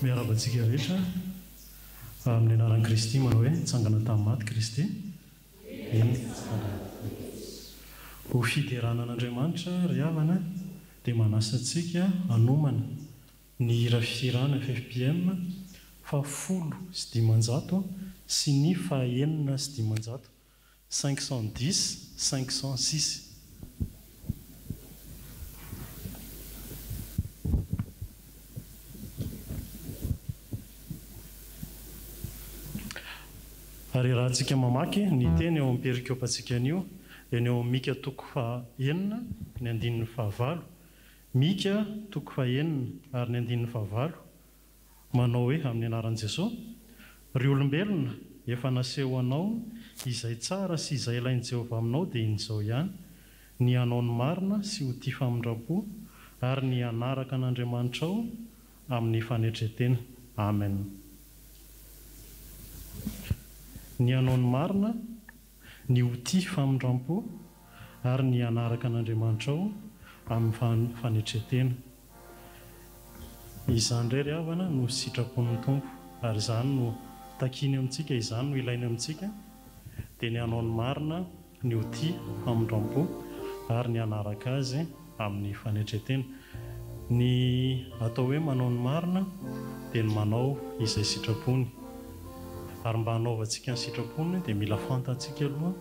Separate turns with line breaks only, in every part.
miarabantsika rehetra amin'ny anaran'i Kristy manao hoe nitsangana tamin'ny maty Kristy ho fideranan'Andriamanitra ry havana dia manasa antsika hanomana ny hira fisirana FFPM fa 10,500 sy ny 9,500 510 506. Ary raha antsika mamaky ny teny eo amin'ny perikopatsikana anio dia ny eo amin'ny Mika 9:9 ny 9:9 Mika 9:9 ary ny 9:9 manao hoe amin'ny anaran'i Jesosy: ry olombelona efa naseho anao izay tsara sy izay ilain'i Jehovah aminao dia in'izao ihany, ny hanao ny marina sy ho tia famindrapo ary ny hanaraka an'Andriamanitra ao amin'ny fanetretena. Amen. Ny hanao ny marina, ny ho tia famindrampo ary ny hanaraka an'Andriamanitra ao amin'ny fanetretena. Izany indray ry havana no sitrapon'ny Tompo, ary izany no takiny amintsika, izany no ilainy amintsika, dia ny hanao ny marina, ny ho tia famindrampo ary ny hanaraka azy amin'ny fanetretena. Ny atao hoe manao ny marina dia ny manao izay sitrapony. Ary mba hanaovantsika ny sitrapony dia mila fantantsika aloha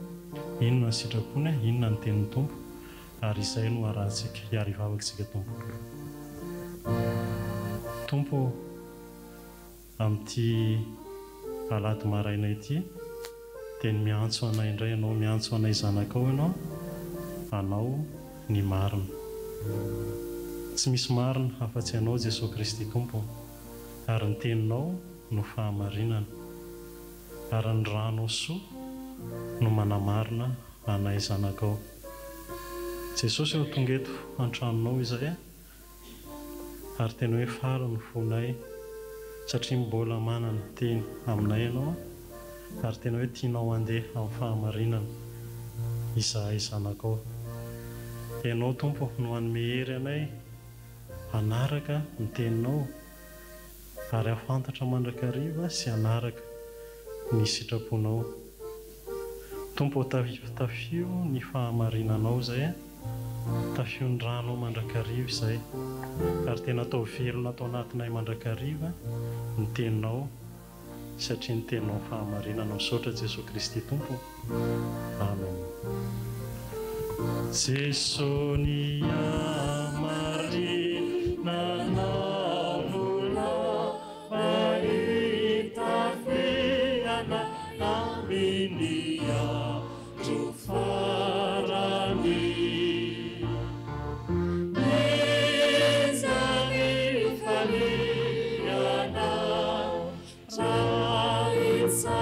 inona ny sitrapony, inona ny tenin'ny Tompo, ary izay no arahantsika hiary hivavakantsika Tompo. Tompo, amin'ity alahady maraina ity dia ny miantso anay indray ianao, miantso anay zanakao ianao, hanao ny marina. Tsy misy marina afa-tsy ianao Jesosy Kristy Tompo, ary ny teninao no fahamarinana, ary ny ranao soa no manamarina anay zanakao. Jesosy eo tonga eto an-tranonao izay, ary tena hoe faly ny fonay satria mbola manana teny aminay ianao, ary tena hoe tianao handeha amin'ny fahamarinana izahay zanakao. Ianao Tompo no hanome hery anay hanaraka ny teninao, ary hafantatra mandrakariva sy hanaraka ny sitraponao. Tompo, tafio ny fahamarinanao izay, tafio ny ranao mandrakariva izay, ary tena atao velona atao anatinay mandrakariva ny teninao, satria ny teninao fahamarinana. Misaotra Jesosy Kristy Tompo. Amen. Jesosy ny amarinana vola fahitafiana amin'ny andro farany.
Sanganiza,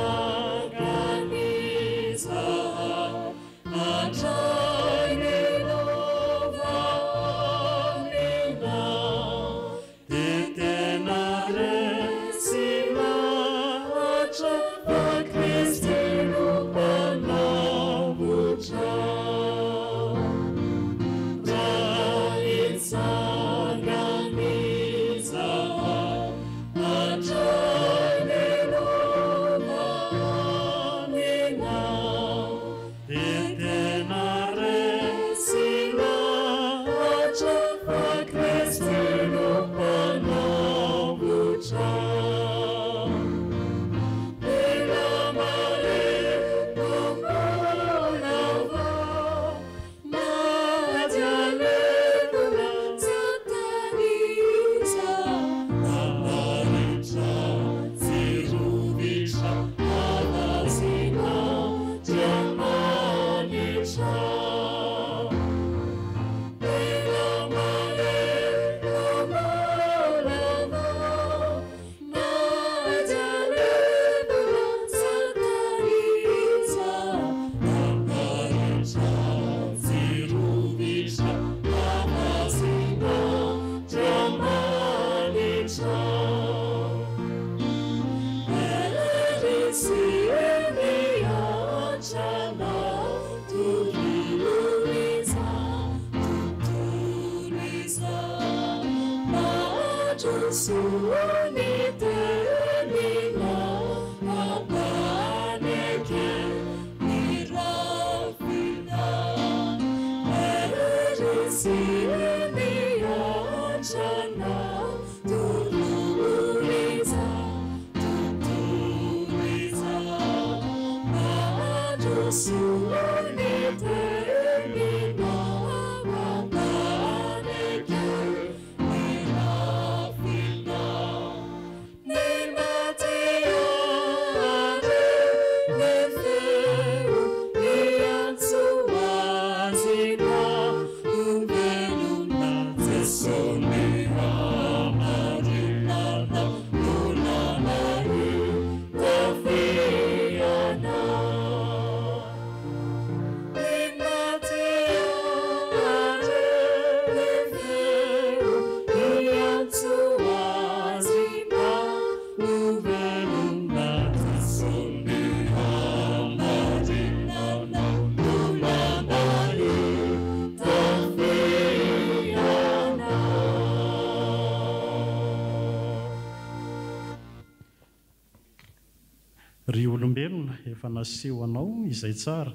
ry olombelona efa naseho anao izay tsara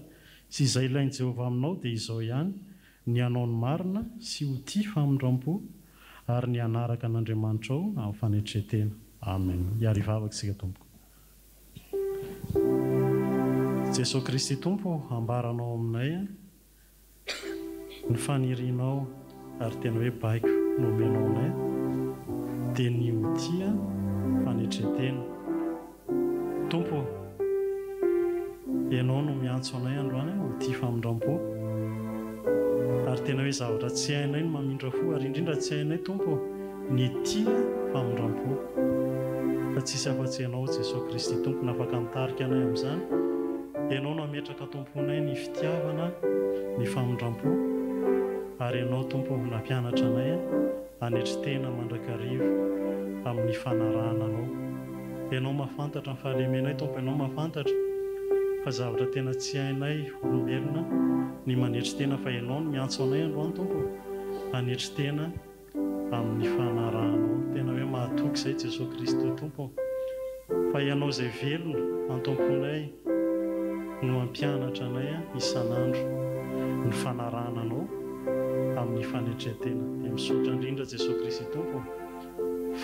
sy izay ilainy Jehovah aminao dia izao ihany ny hanao ny marina sy ho tia famindram-po ary ny hanaraka an'Andriamanitra ao amin'ny fanetretena. Amen. Hiary vavaka isika tompoko. Jesosy Kristy tompo, ambaranao aminay ny fanirianao ary tena hoe baiko nomenao anay dia ny ho tia fanetretena. Tompo, ianao no miantso anay androany ho tia famindram-po ary tena hoe zavatra tsy hainay no mamindra fo ary indrindra tsy hainay tompo ny tia famindram-po fa tsisy afa-tsy ianao Jesosy Kristy tompo nafaka mitarika anay amin'izany. Ianao no ametraka tomponay ny fitiavana ny famindram-po ary ianao tompo nampianatra anay hanetritena mandrakarivo amin'ny fanarahana anao. Ianao mahafantatra ny fahalemenay tompo, ianao mahafantatra fa zavatra tena tsy hainay olombelona ny manetritena fa ianao no miantso anay androany tompo hanetritena amin'ny fanarahanao. Tena hoe mahatoky izay Jesosy Kristy tompo fa ianao izay velona an-tomponay no mampianatra anay isan'andro ny fanarahananao amin'ny fanetretena. Dia misaotra indrindra Jesosy Kristy tompo,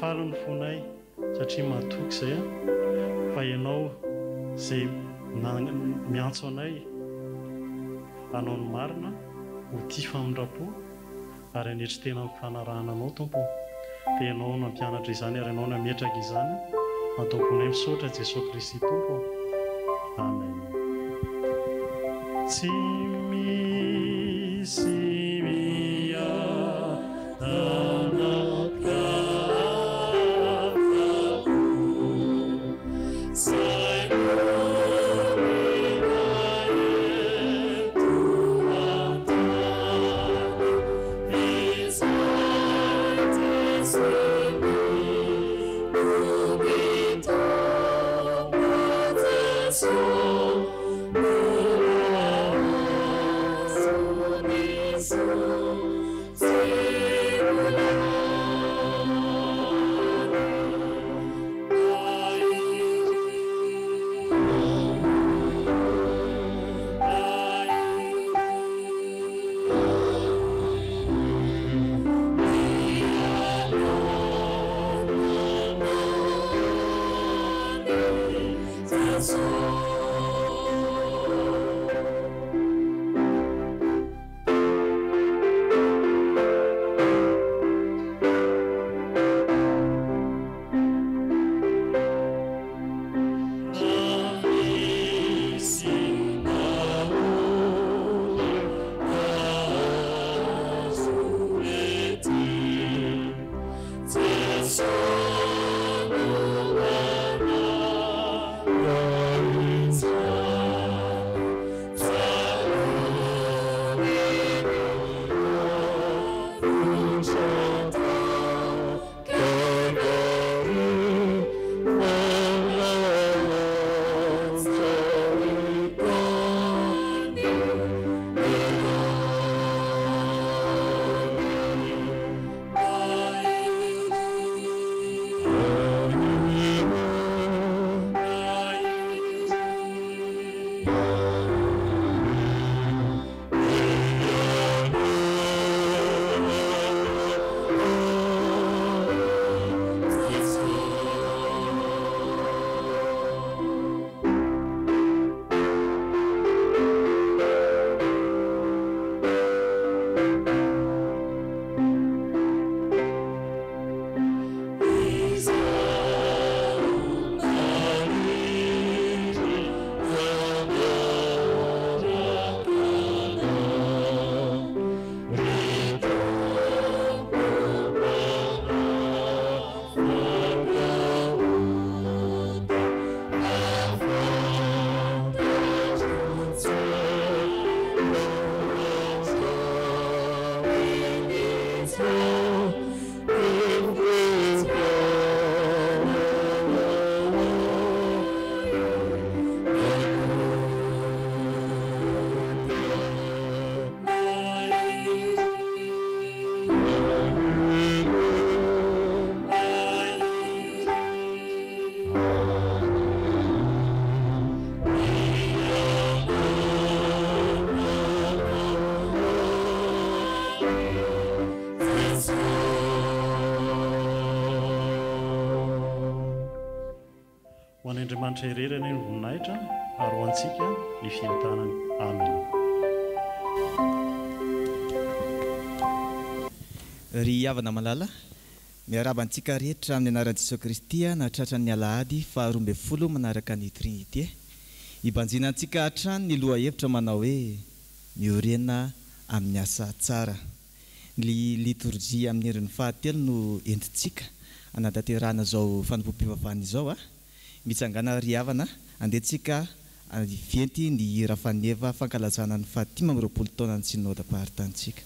faly ny fonay satria mahatoky izay fa ianao izay miantso anay hanao ny marina ho tia famindram-po ary hanetritena amin'ny fanarahananao tompo. Dia ianao no mampianatra izany ary ianao no hametraka izany an-tomponay. Misaotra Jesosy Kristy tompo. Amen. Tsy misy any Andriamanitra irerana ny voninahitra ary ho antsika ny fientanany. Amen.
Ry havana malala miarabantsika rehetra amin'ny anaran'i Jesosy Kristy nahatratra ny alahady 12 manaraka ny Trinité. Ibanjinantsika hatrany ny loha hevitra manao hoe miorena amin'ny asa tsara. Ny liturgia amin'ny herin'ny fahatelo no entintsika anatanterahana zao fanompoam-pivavahana izao mitsangana ry havana andehantsika vienty ny hira faneva fankalazana ny 5 taona ny synode mpaharitanytsika.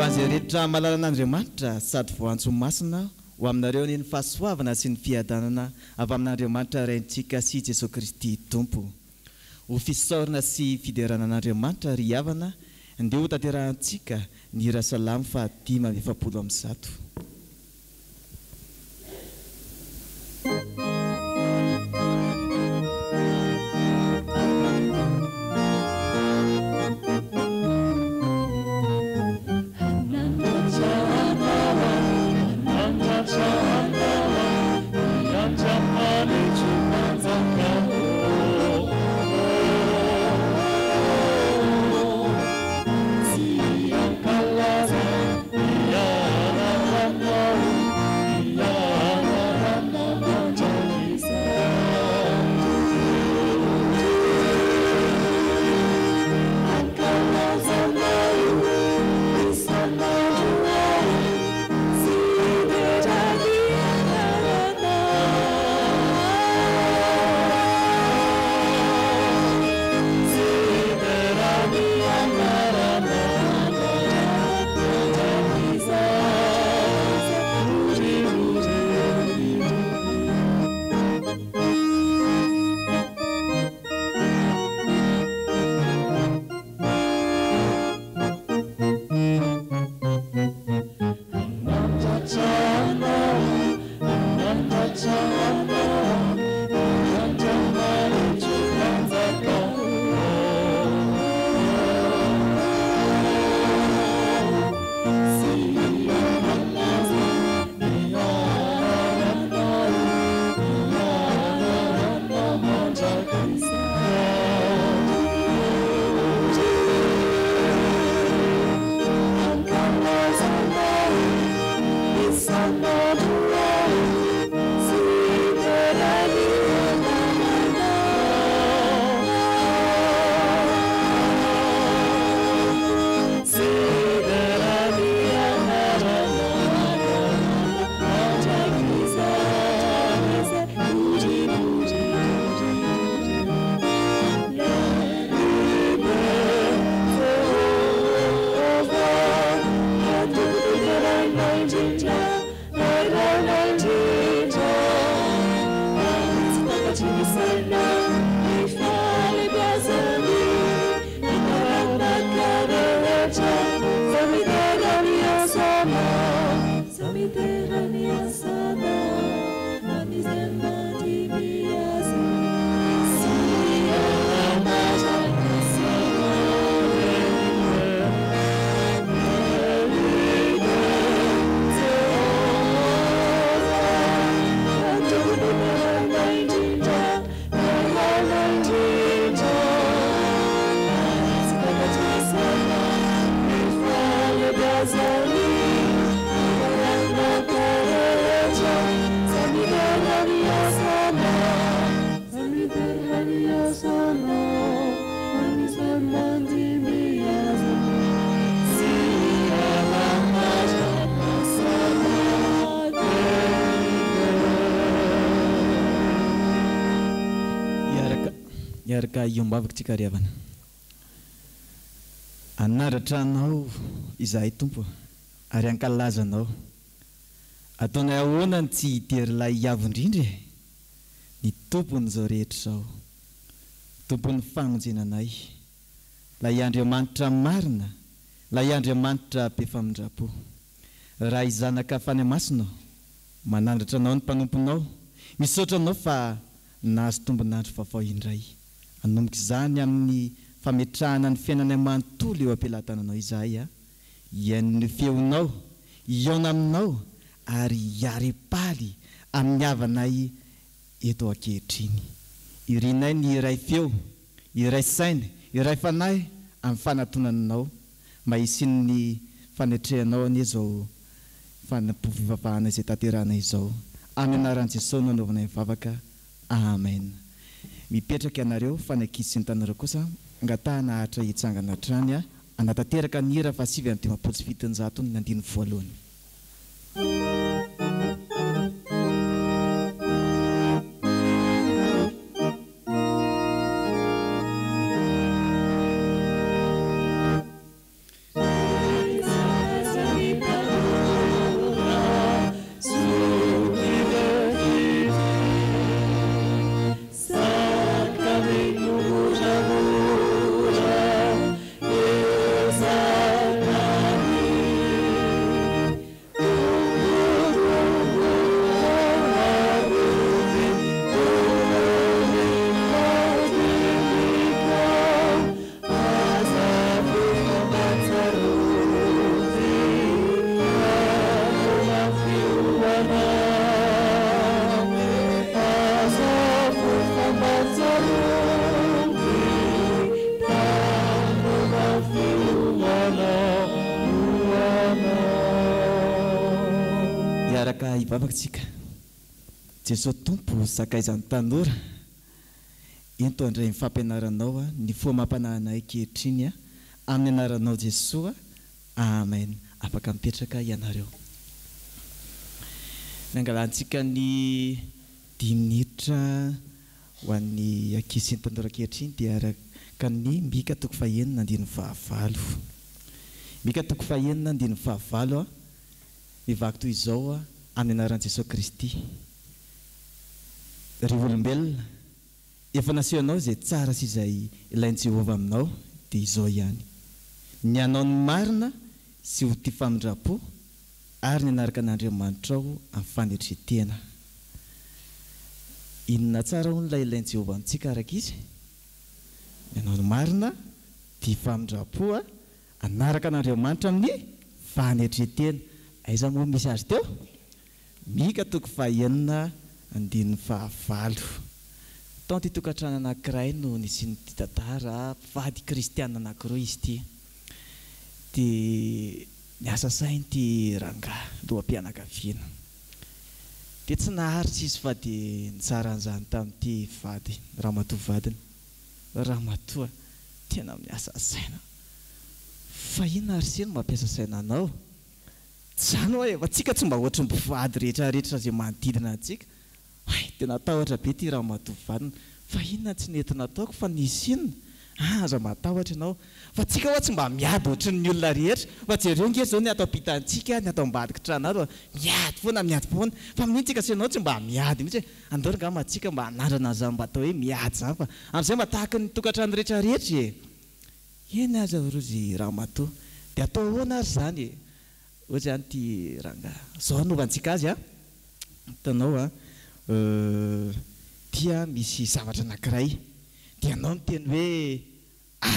Hoan'izay rehetra malala an'Andriamanitra sady voantso masina ho aminareo ny fahasoavana sy ny fiadanana avy amin'Andriamanitra raintsika sy Jesosy Kristy Tompo. Ho fisaorana sy fiderana an'Andriamanitra ry havana ndeha ho tanterahantsika ny hira salamo 5:1.
Siang kalah, ya
miaraka iombavaka tsika ry havana. Anaratra anao izahay tompo ary ankalazanao. Ataonay ahoana ny tsy hitery ilay hiavo indrindra ny tompon'izao rehetra izao. Tompon'ny famonjenanay. Ilay Andriamanitra marina, ilay Andriamanitra be famindrapo. Raha izanaka fany amasina manandratra anao ny mpanomponao, misaotra anao fa nahazo tombonandro vaovao indray. Anomboka izany amin'ny fametrahana ny fiainana manontolo eo am-pelantananao izahay. Iain'ny feonao, iona aminao ary hiary-paly amin'ny havanay eto ankehitriny. Irinay ny iray feo, iray saina, iray fanahy amin'ny fanatonanao, mahisin'ny fanetrehanao an'izao fanampovivavahana izay tanterahana izao. Amin'ny anaran'i Jesosy no anaovanay mivavaka. Amen. Mipetraka ianareo fanakisy sy ny tanareo kosa angatahana ahatra hitsangana hatrany anatanteraka ny hira fa 7:7 ny andiny voalohany. Ivavakantsika. Jesosy tompo sakaizan'ny tanora ento andray ny fampianaranao ny fomam-panahana ankehitriny amin'ny anaranao Jesosy. Amen. Afaka mipetraka ianareo. Nangalantsika ny 10 minitra ho an'ny ankizy sy ny tanora ankehitriny dia araka ny Mika 4:9. Mika 4:9 mivaky toy izao amin'ny anaran'i Jesosy Kristy. Ry olombelona, efa nasehonao izay tsara sy izay ilain'i Jehovah aminao dia izao ihany: ny anao ny marina sy ho tia famindrapo ary ny anaraka an'Andriamanitra ao amin'ny fanetretena. Inona tsara hono ilay ilain'i Jehovah amintsika araka izy? Ny anao ny marina, tia famindrapo, anaraka an'Andriamanitra amin'ny fanetretena. Aiza moa misy azy teo? Mika 4:9. Tao ty tokantrano anankiray no nisy ty tantara mpivady kristiana anankiroa izy ty. Dia niasa sainy ty rangahy loham-pianakaviana. Dia tsy naharitra izy fa dia nitsaran'izany tamin'ity vady ramatoa vadiny. Ramatoa, tena miasa saina. Fa inona ary sino mampiasa saina anao? Zany hoe atsika tsy mba ohatry ny mpivady rehetrarehetra izay manodidina antsika. Tena atahotra be ty ramatoa vadina. Fa inona tsy nentina ataoko fa nisy inona? Aza matahotra ianao. Fa tsika hoe tsy mba miady ohatry ny olona rehetra. Fa jereo nge zao ny atao ampitantsika, ny atao ambadika tranaro miady foana, miady foana. Fa amin'intsika sy ianao tsy mba miady mihitsy. Andao ngamba atsika mba hanandrana zany mba atao hoe miady zany fa amin'izay mba tahaka ny tokantrano rehetrarehetra e. Eny aza rozy ramatoa. Dia atao ahoana ary zany e? Ohatsy zany ty rangahy. Zao anovantsika azy hitanao tia misy zavatra anankiray. Dia anao miteny hoe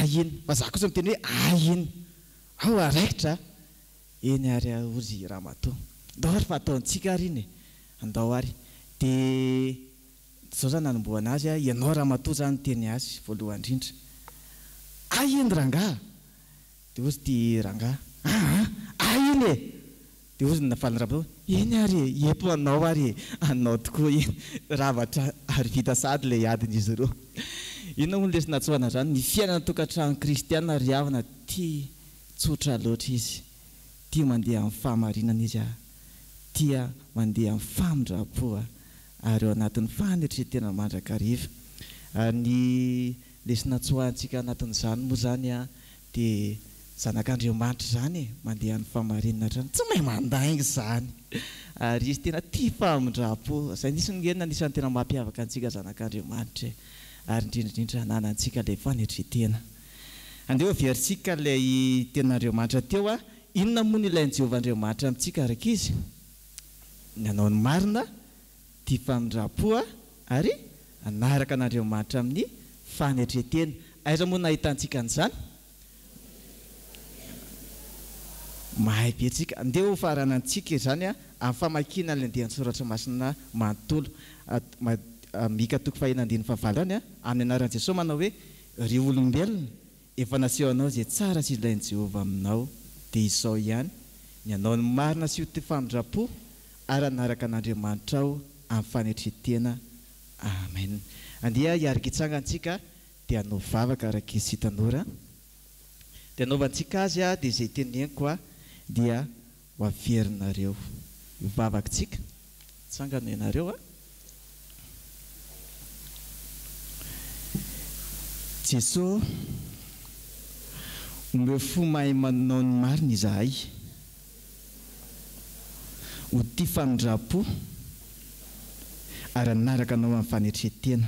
iny. Fa za kosa miteny hoe iny. Ao araikitra. Eny ary ozy ramatoa. Andao ary fa ataontsika ary iny. Andao ary. Dia zao zany nanomboana azy ianao ramatoa zany teny azy voalohany indrindra. Iny rangahy. Dia ozy ty rangahy. Iny e. Dia ozy nafaly ramatoa. Eny ary eto anao ary anao tokoa iny. Ravatra ary vita sady ilay adin'izy ireo. Inona hono lesy natsoana zany? Ny fiainana tokantrano kristiana ry havana tia tsotra loatra izy. Tia mandeha amin'ny fahamarinana izy. Tia mandeha amin'ny famindrapo ary ao anatin'ny fanetretena mandrakariva. Ny lesina tsoahantsika anatin'izany moa zany a dia zanak'Andriamanitra zany mandeha ny famarinana trano tsy mahay mandaingy zany ary izy tena tia famindrapo zay nisyngenina anisan'ny tena mampiavaka antsika zanak'Andriamanitra ary indrindraindrindra nanantsika ilay fanetretena andeha overitsika ilay ten'Andriamanitra teo a inona moa ny ilain'i Jehovah Andriamanitra amintsika araka izy ny hanao ny marina tia famindrapo ary anaraka an'Andriamanitra amin'ny fanetretena aiza moa nahitantsika an'izany mahay be tsika andeha ho faranantsika izany a amin'ny famakina ny andehan'ny soratra masina manontolo mika toko fahinandiny fahavalany a amin'ny anaran'i Jesosy manao hoe ry olombelona efa naseho anao izay tsara sy ilain'i Jehovah aminao dia izao ihany ny hanao ny marina sy ho tia famindrapo ary anaraka an'Andriamanitra ao amin'ny fanetretena amen andeha hiarika hitsangantsika dia hanao vavaka araka izy sy tanora dia hanaovantsika azy a dia izay teneniko a dia ho averinareo hivavakantsika tsangano ianareo a Jesosy omeo fo mahay manao ny marina izahay ho tia famindrapo ary anaraka anao amin'ny fanetretena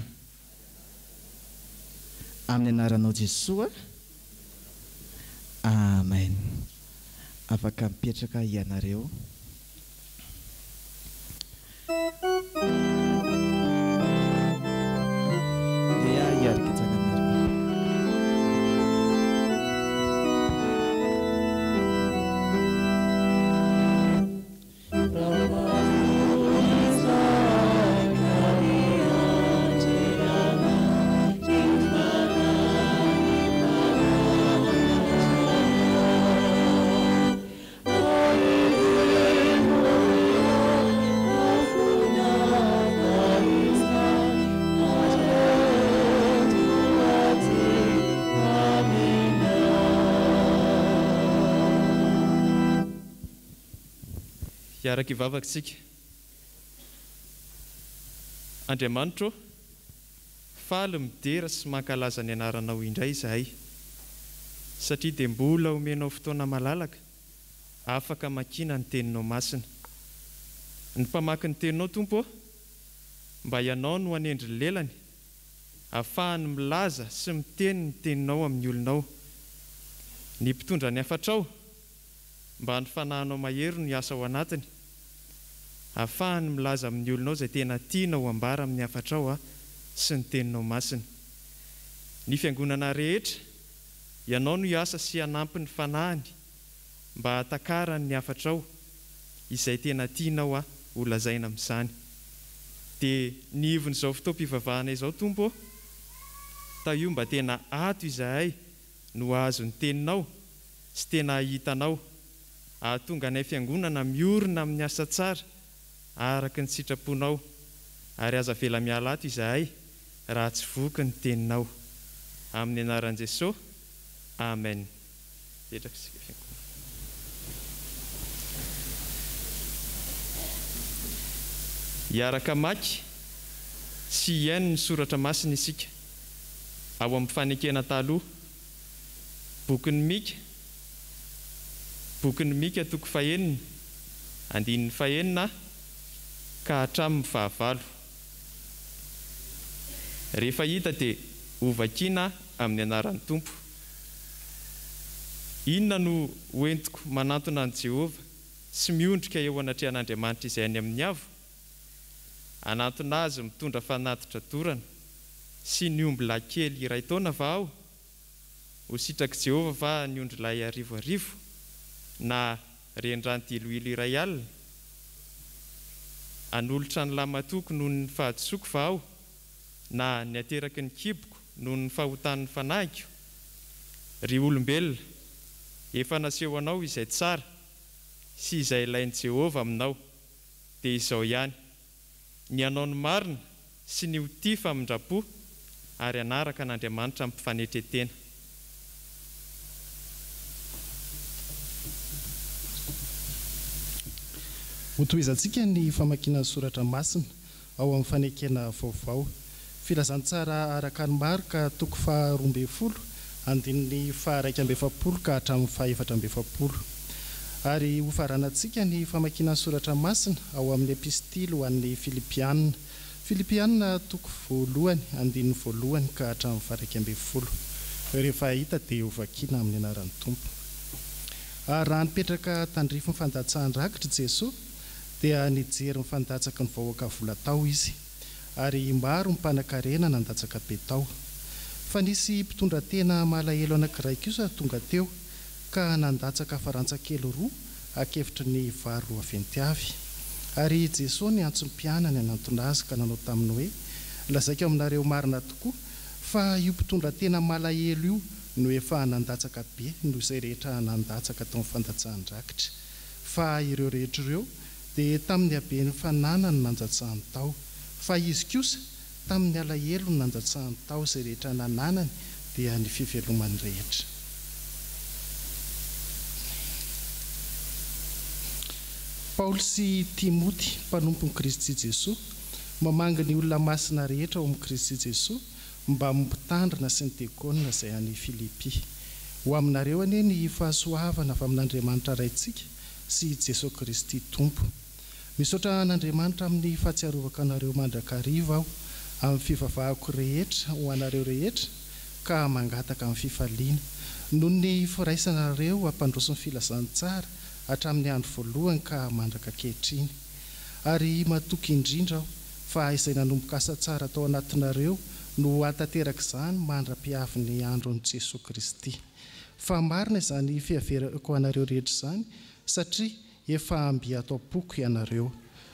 amin'ny anaranao Jesosy amen afaka mipetraka ianareo dia hiarika
hiaraka hivavakantsika Andriamanitra faly midera sy mankalaza ny anaranao indray izahay satria dia mbola omenao fotoana malalaka afaka makina ny teninao masina ny mpamaky ny teninao tompo mba ianao no hanendry lelany ahafahany milaza sy miteny ny teninao amin'ny olonao ny mpitondra ny afatrao mba hanyfanahinao mahery no hiasa ao anatiny ahafahany milaza amin'ny olonao izay tena tianao ambara amin'ny afatrao sy ny teninao masina ny fiangonana rehetra ianao no hiasa sy hanampy ny fanahiny mba hatakarany ny afatrao izay tena tianao ho lazaina amin'izany dia ny ivon'izao fotoam-pivavahana izao tompo ta io mba tena ato izahay no azo ny teninao sy tena hitanao ahatonga nay fiangonana miorina amin'ny asa tsara araka ny sitraponao ary aza vela miala ato izahay raha tsy voky ny teninao amin'ny anaran'i Jesosy amen hiaraka maky sy hiaino ny soratra masina isika ao amin'ny fanekena taloha bokin'ny Mika toko fahenina andininy fahenina ka hatramin'ny fahavalo rehefa hita dia hovakiana amin'ny anaran'ny Tompo inona no hoentiko manantona an Jehovah sy miondrika eo anatrehan'Andriamanitra izay any amin'ny avo anatona azy mitondra fanatitra dorana sy ny omby lahy kely iray taona va aho ho sitraky Jehovah va ny ondry lahy arivoarivo na rendrantilo iray alina anolotra ny lamatoko noho ny fahadisoako va aho na ny ateraky ny kiboko noho ny fahotan'ny fanahiko ry olombelona efa naseho anao izay tsara sy izay ilain'i Jehovah aminao dia izao ihany ny hanao ny marina sy ny ho tia famindrapo ary anaraka an'Andriamanitra amin'ny mpifanetretena
ho tohizantsika ny famakiana ny soratra masina ao amin'ny fanekena vaovao filazantsara araka ny maro ka toko fa 12 andin'ny fa 170 ka hatramin'ny fa 470 ary ho faranantsika ny famakiana ny soratra masina ao amin'ny epistily ho an'ny Filipianina toko voalohany andin'ny voalohany ka hatramin'ny fa 170 rehefa hita dia ho vakiana amin'ny anaran'ny tompo. Raha nipetraka tandrify ny fandatsahan-drakitra Jesosy dia nijery ny fandatsaka ny vahoaka volatao izy ary maro ny mpanan-karena nandatsaka be tao. Fa nisy mpitondra tena malahelo anankiray kosa tonga teo ka nandatsaka farantsakely 2 akefitry ny vary 2 aventiavy. Ary Jesosy niantso ny mpianany nanantona azy ka nanao taminy hoe lazaiko aminareo marina tokoa fa io mpitondra tena malahelo io no efa nandatsaka be noho izay rehetra nandatsaka tao amin'ny fandatsahan-drakitra. Fa ireo rehetra ireo dia tamin'ny habeny fananany nandatsahany tao, fa izy kosa tamin'ny alahelo ny nandatsahany tao izay rehetra nananany dia ny fivelomany rehetra. Paoly sy Timoty, mpanompon'i Kristy Jesosy, mamanga ny olona masina rehetra ao amin'ny Kristy Jesosy mba mitandrina sy ny tegonina izay any Filipi. Ho aminareo anie ny fahasoavana avy amin'Andriamanitra raintsika sy Jesosy Kristy Tompo. Misaotra an'Andriamanitra amin'ny fahatsiarovako anareo mandrakariva aho amin'ny fivavahako rehetra ho anareo rehetra ka mangataka amin'ny fifaliana noho ny firaisanareo hampandroso ny filazantsara hatramin'ny andro voalohany ka mandraka ankehitriny. Ary matoky indrindra aho fa izay nanomboka asa tsara tao anatinareo no hatateraka izany mandra-piavy ny andron'i Jesosy Kristy. Fa marina izany fihaverako anareo rehetra izany satria efa amby atao poko ianareo.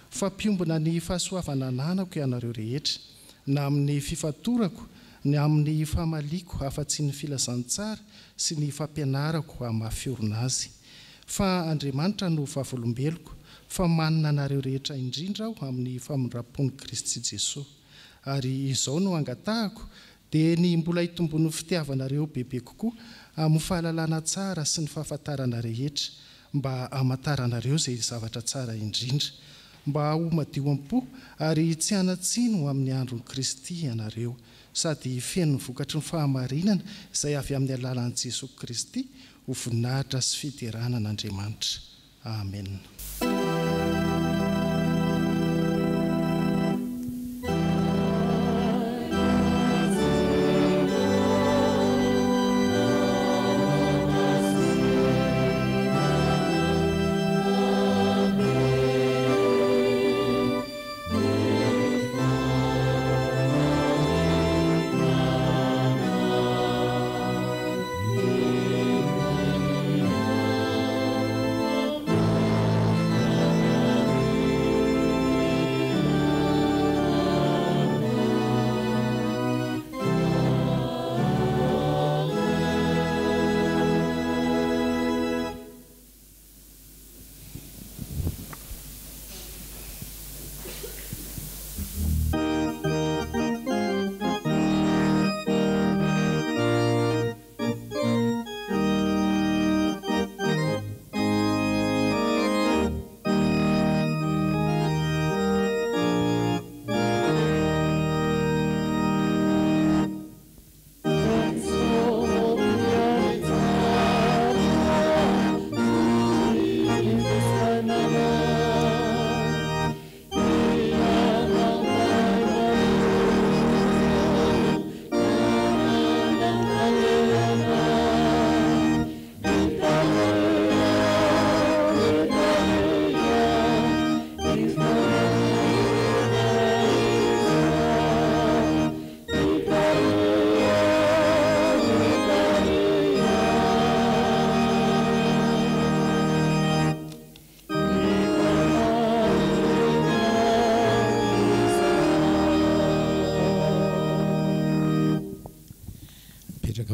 Fa piombona ny fahasoavana ananako ianareo rehetra na amin'ny fifatorako ny amin'ny famaliako afa-tsy ny filazantsara sy ny fampianarako hamafiorina azy. Fa Andriamanitra no vavolombeloko fa manana anareo rehetra indrindra aho amin'ny famondram-pon'i Kristy Jesosy. Ary izao no angatahako dia ny mbola hitombony fitiavanareo bebe kokoa amin'ny fahalalana tsara sy ny fahafantarana rehetra mba hamantaranareo izay zavatra tsara indrindra, mba ho madio am-po ary tsy hanatsino amin'ny andron'i Kristy ianareo, sady feno ny vokatry ny fahamarinana izay avy amin'ny alalan'i Jesosy Kristy ho voninahitra sy fiderana an'Andriamanitra. Amen.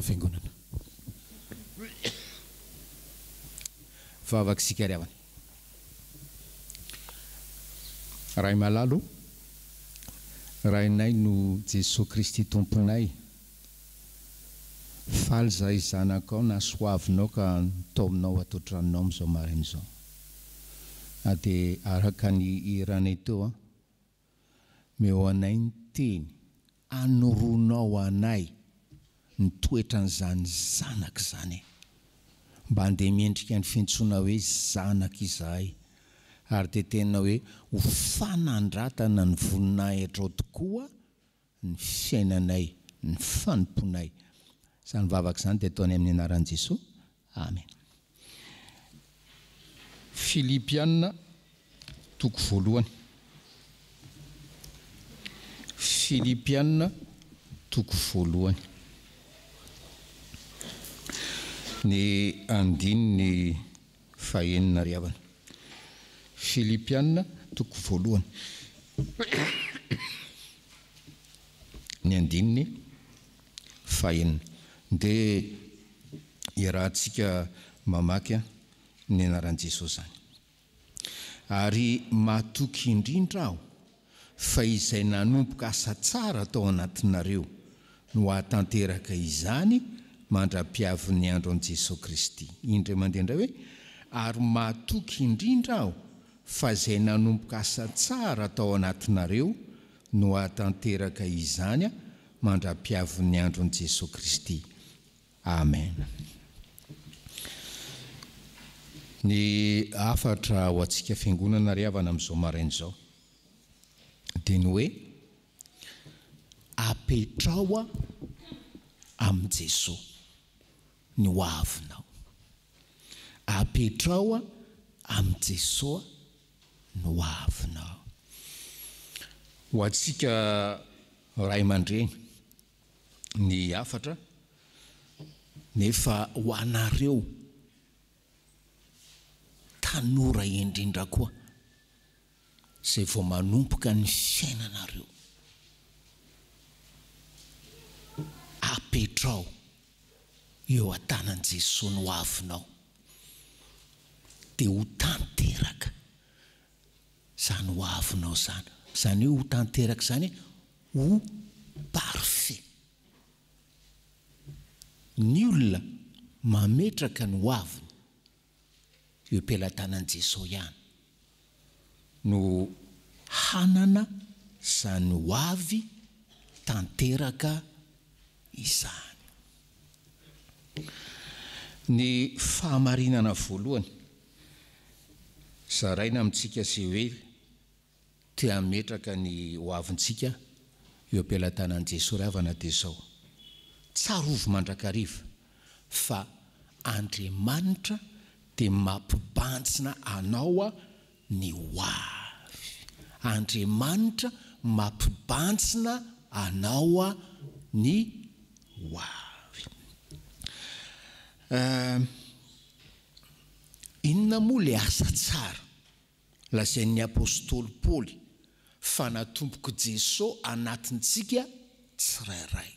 Fiangonana vavaka sikariavana rahay malalo rahainay no Jesosy Kristy tomponay faly zahay zanakao na soavinao ka taominao atotranao amin'izao maraina izao dia araka ny iranay teo meo anay ny teny anoronao anay ny toetran'izany zanaka izany mba handeha miendrika ny fiantsoana hoe zanaka izahay ary dia tena hoe ho fanandratana ny voninahitra tokoa ny fiainanay ny fanomponay izany vavaka izany dia ataony amin'ny anaran'i Jesosy amen. Filipianina toko voalohany. Filipianina toko voalohany ny andininy fahenina riavana. Filipianina toko voalohany ny andininy fahenina dia irahantsika mamaky ny anaran'i Jesosy zany. Ary matoky indrindra aho fa izay nanomboka asa tsara tao anatinareo no hatanteraka izany mandra-piavin'ny andron'i Jesosy Kristy. Indray mandeha indray hoe ary matoky indrindra aho fa izay nanomboka asa tsara tao anatinareo no hatanteraka izany mandra-piavin'ny andron'i Jesosy Kristy. Amen. Ny afatra ho antsika fiangonana riavana amin'izao marain'izao dia ny hoe apetrao amin'i Jesosy ny hoavinao. Apetrao amin'i Jesosy ny hoavinao. Ho antsika ray aman-dreny ny afatra nefa ho anareo tanora indrindra koa izay vao manomboka ny fiainanareo. Apetrao eo an-tanan' Jesosy ny hoavinao dia ho tanteraka izany hoavinao zany. Izany hoe ho tanteraka izany ho parfait. Ny olona mametraka ny hoaviny eo am-pelantanan' Jesosy ihany no hanana izany hoavy tanteraka izany. Ny fahamarinana voalohany zaraina amintsika sy hoe te hametraka ny hoavintsika eo am-pelantanan' Jesosy ravana dia izao: tsarovy mandrakariva fa Andriamanitra dia mampibantsina anao ny hoavy. Andriamanitra mampibantsina anao ny hoavy. Inona moa le asa tsara lazain'ny apôstôly Paoly fa natomboko Jesosy anatintsika tsirairay?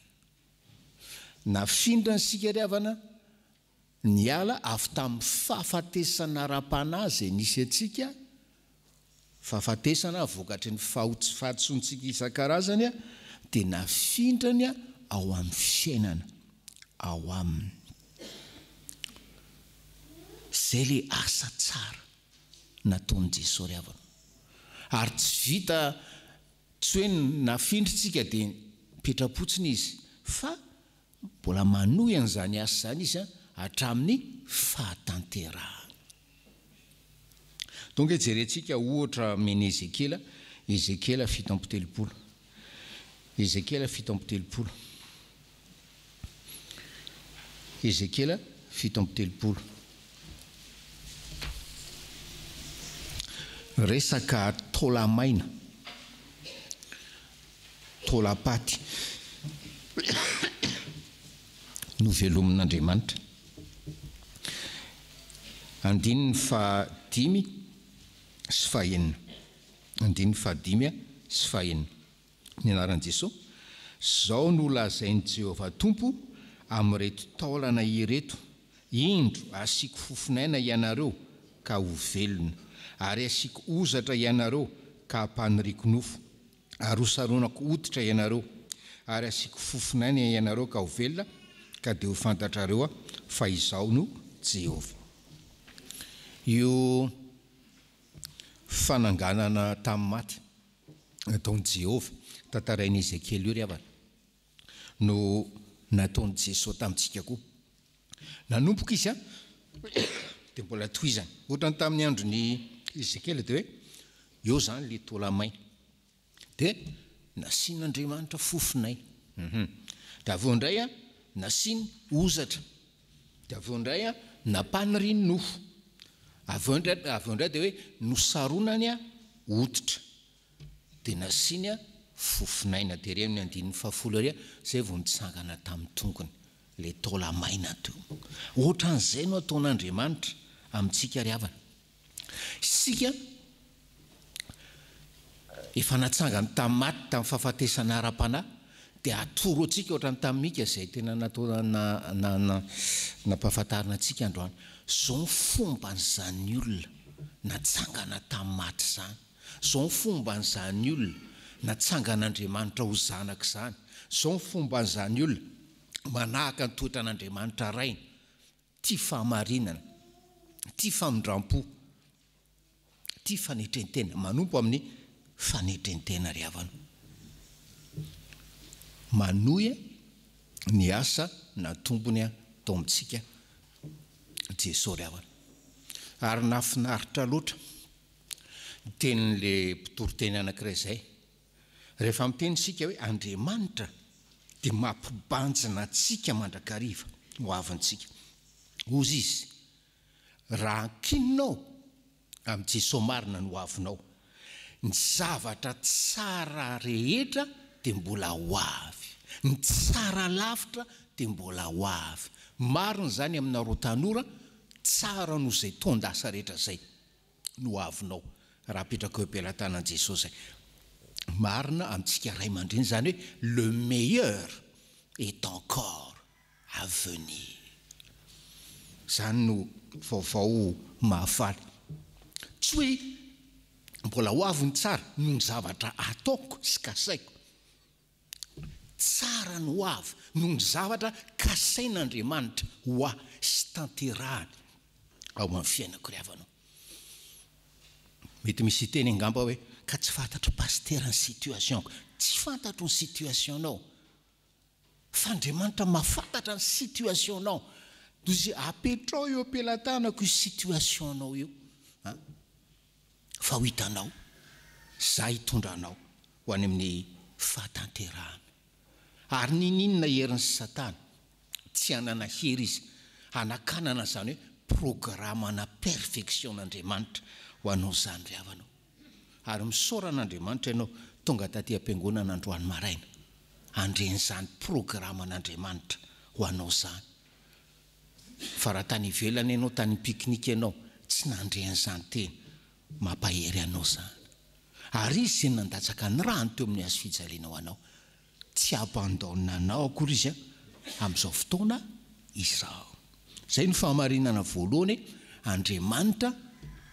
Nafindra sika riavana ny ala avy tamin'ny fahafatesana ra-panazy nisy atsika, fahafatesana vokatry ny fahatsontsika isan-karazany dia nafindrany ao amin'ny fiainana, ao aminy. Zay le asa tsara nataon'i Jesosy riavana. Ary tsy vita tsy hoe nafindritsika dia petrapotsiny izy, fa mbola manohy an'izany asa zany izy hatramin'ny fahatanterahana. Donc jerentsika ohatra amin'ny Ezekiela 7:30. Ezekiela 7:30. Ezekiela 7:30. Resaka taolamaina, taolapaty novelomin'Andriamanitra. Andininy 5 sy 6. Andininy 5 sy 6. Ny anaran'i Jesosy: zao no lazain'i Jehovah Tompo amin'ireto taolana ireto: indro asiako fofinaina ianareo ka ho velona, ary asiako ozatra ianareo ka hampaniriako nofo, ary hosaronako hoditra ianareo, ary asiako fofinaina ianareo ka ho velona, ka dia ho fantatrareo fa izaho no Jehovah. Io fananganana tamin'ny maty ataon'i Jehovah tantarain'i Ezekiela io riavana no nataony Jesosy tamintsika koa. Nanompoka izy dia mbola tohizany. Ohatrany tamin'ny androny Ezekela dia hoe eo zany le tolamay dia nasian'Andriamanitra fofinay. Dia aveo indray nasiany ozatra. Dia aveo indray napaniry nofo. Aveo indray dia hoe nosaronany hoditra. Dia nasiany fofinay na dia amin'ny andin'ny 10 zay vao nitsangana tamin'ny tongony le tolamaina to. Ohatran'izay no ataon'Andriamanitra amintsika ry havana. Sika efa natsangany tamin'ny maty tamin'ny fahafatesana ara-panahy dia atoro antsika ohatrany tamin'ny Mika izay tena nampahafantarina antsika androany. Zao fomban'izany olona natsangana tamin'ny maty zany. Zao fomban'izany olona natsangan'Andriamanitra ho zanaka izany. Zao fomban'izany olona manahaka ny toetra an'Andriamanitra rainy, tia fahamarinana, tia famindram-po, tia fanetrentena, manompo amin'ny fanetrentena ry havana. Manohy ny asa natombony tao amintsika Jesosy ry havana. Ary nafinaritra loatra tenin'le mpitoroteny anankiray izay. Rehefa miteny sika hoe Andriamanitra dia mampibanjina antsika mandrakariva ho avintsika. Ozy izy, raha ankininao amin'ny Jesosy marina no avinao, ny zavatra tsara rehetra dia mbola ho avy, ny tsara lavitra dia mbola ho avy. Marina zany amina roa tanora, tsara no zay tondasa rehetra zay no avinao. Raha petraka eo am-pelantanan Jesosy zay. Marina amintsika ray aman-dreny zany hoe le meilleur est encore à venir. Zany no vaovao mahafaly. Tsy hoe mbola ho avy ny tsara noho ny zavatra ataoko sy kasaiko. Tsara no ho avy noho ny zavatra kasain'Andriamanitra ho ahy sy tanterahany ao amin'ny fiainako ry havanao. Mety misy teny angamba hoe ka tsy fantatro pasteur ny situationko. Tsy fantatro ny situationao. Fa Andriamanitra mahafantatra ny situationao. Dozy apetrao eo am-pelantanako io situationao io. Fa ho hitanao, za hitondranao ho any amin'ny fahatanterahana. Ary ninona herin'ny Satana? Tsy hanana hery izy. Hanakanana zany hoe programmana perfection'Andriamanitra ho anao zany ry havanao. Ary misoran'Andriamanitra ianao tonga taty am-piangonana androany maraina. Andren'izany programman'Andriamanitra ho anao zany. Fa raha tany ivelany ianao, tany piknika ianao, tsy nandren'izany teny, mampahery anao zany. Ary izy zay nandatsaka ny rahany teo amin'ny hazo fijaliana ho anao. Tsy abandonina anao akory izy amin'izao fotoana izao. Zay ny fahamarinana voalohany, Andriamanitra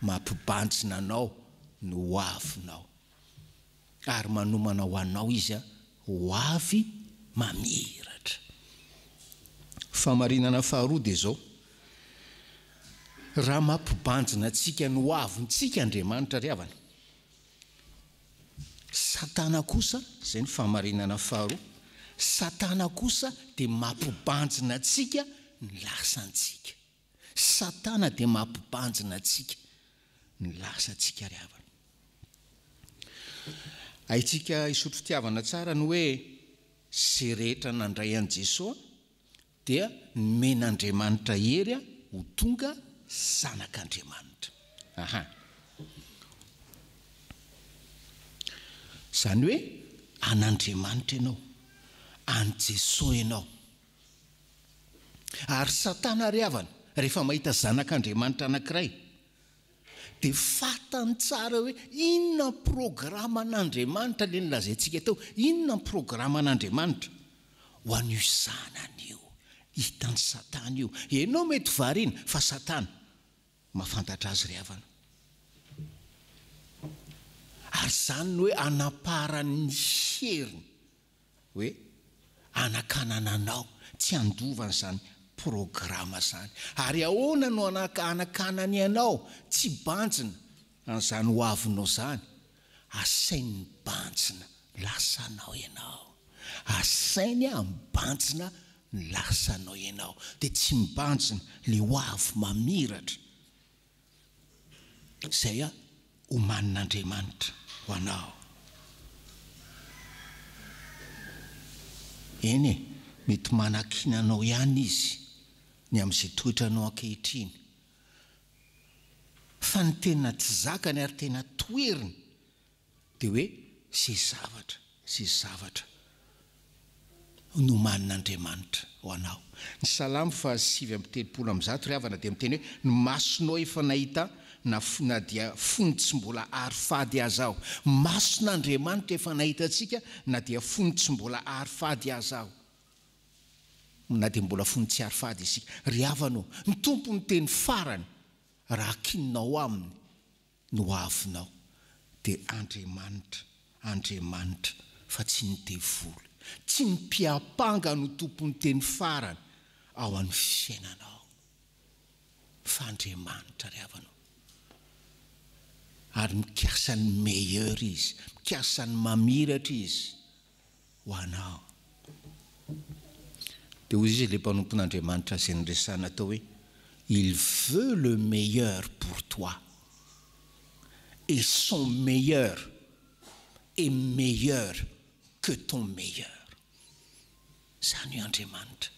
mampibanjina anao no ho avinao. Ary manomana ho anao izy ho avy mamiratra. Fahamarinana faharoa dia zao. Raha mampibanjina antsika no ho avintsika Andriamanitra ry havana. Satana kosa, zay ny fahamarinana faharoa, Satana kosa dia mampibanjina antsika ny lasantsika. Satana dia mampibanjina antsika ny lasantsika ry havana. Haitsika hisotro fitiavana tsara no hoe zay rehetra nandray an Jesosy dia men'Andriamanitra hery ho tonga zanak'Andriamanitra. Zany hoe an'Andriamanitra ianao, an Jesosy ianao. Ary Satana ry havana rehefa mahita zanak'Andriamanitra anankiray dia fantany tsara hoe inona programman'Andriamanitra le nilazaintsika tao, inona programman'Andriamanitra ho an'io zanany io, hitany Satana io. Ianao mety variana fa Satana mahafantatra azy ry havana. Ary zany no hoe anaparan'ny heriny hoe anakanana anao, tsy andovana zany programma zany. Ary ahoana no anakanany ianao tsy banjina an'izany ho avinao zany? Asainy banjina lasanao ianao. asainy mibanjina ny lasanao ianao dia tsy mibanjina le hoavy mamiratra izay homanin'Andriamanitra ho anao. Eny e, mety manakinanao ihany izy ny amin'izay toetranao ankehitriny, fa ny tena tsy zakany ary tena toeriny dia hoe zay zavatra no manin'Andriamanitra ho anao. Ny Salamo 8:30 ry havana dia miteny hoe ny masonao efa nahita na dia fony tsy mbola ary fady azy aho. Mason'Andriamanitra efa nahita antsika na dia fony tsy mbola ary fady azy aho, na dia mbola fony tsy ary fady isika. Ry havanao, ny tompo ny teny farany raha kininao aminy no avinao dia Andriamanitra fa tsy ny devoly, tsy ny mpiapanga no tompo ny teny farany ao amin'ny fiainanao, fa Andriamanitra ry havanao. Ary mikasany meilleur izy, mikasany mamiratra izy ho anao. Dia hoy izy ilay mpanompon'Andriamanitra izay niresana tao hoe il veut le meilleur pour toi et son meilleur est meilleur que ton meilleur. Zany Andriamanitra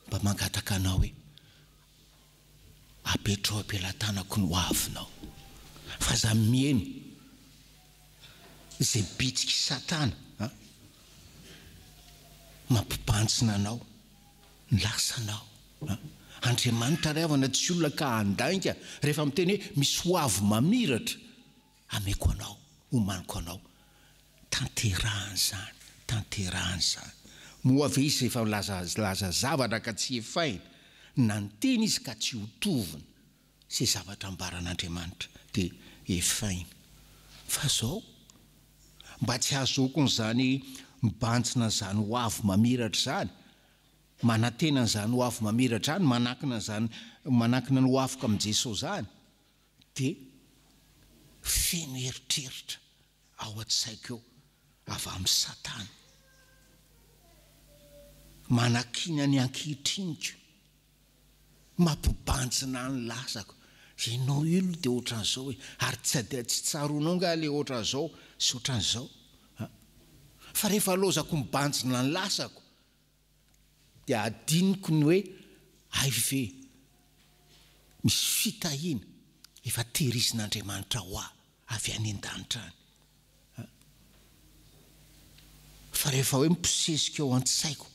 mba mangataka anao hoe apetrao ampelantanako ny hoavinao, fa za mieny izay bitsiky Satana mampibantsina anao, ny lasanao. Andriamanitra ry havana tsy olona ka handainga rehefa miteny hoe misy hoavy mamiratra ameko anao, homaniko anao. Tanterahany zany. Moa ave izy rehefa laza zavatra ka tsy efaina, na ny teny izy ka tsy hotovina se zavatra ambaran'Andriamanitra dia efaina. Fa zao mba tsy ahazoako n'izany mibantsina zany hoavy mamiratra zany, manantena n'izany hoavy mamiratra zany, manakina ny hoavika amin'i Jesosy zany, dia feno eritreritra ao an-tsaiko eo avy amin'ny Satana, manakina ny ankehitriniko, mampibantsina ny lasako. Ianao ilo dia ohatran'izao hoe, ary tsy tsaronao nga le ohatran'izao sy ohatran'izao. Fa rehefa lozako mibantsina ny lasako dia adiniko ny hoe ay ve misy fitahiana efa tehirizin'Andriamanitra ho avy any an-danitra any. Fa rehefa hoe miposesika eo an-tsaiko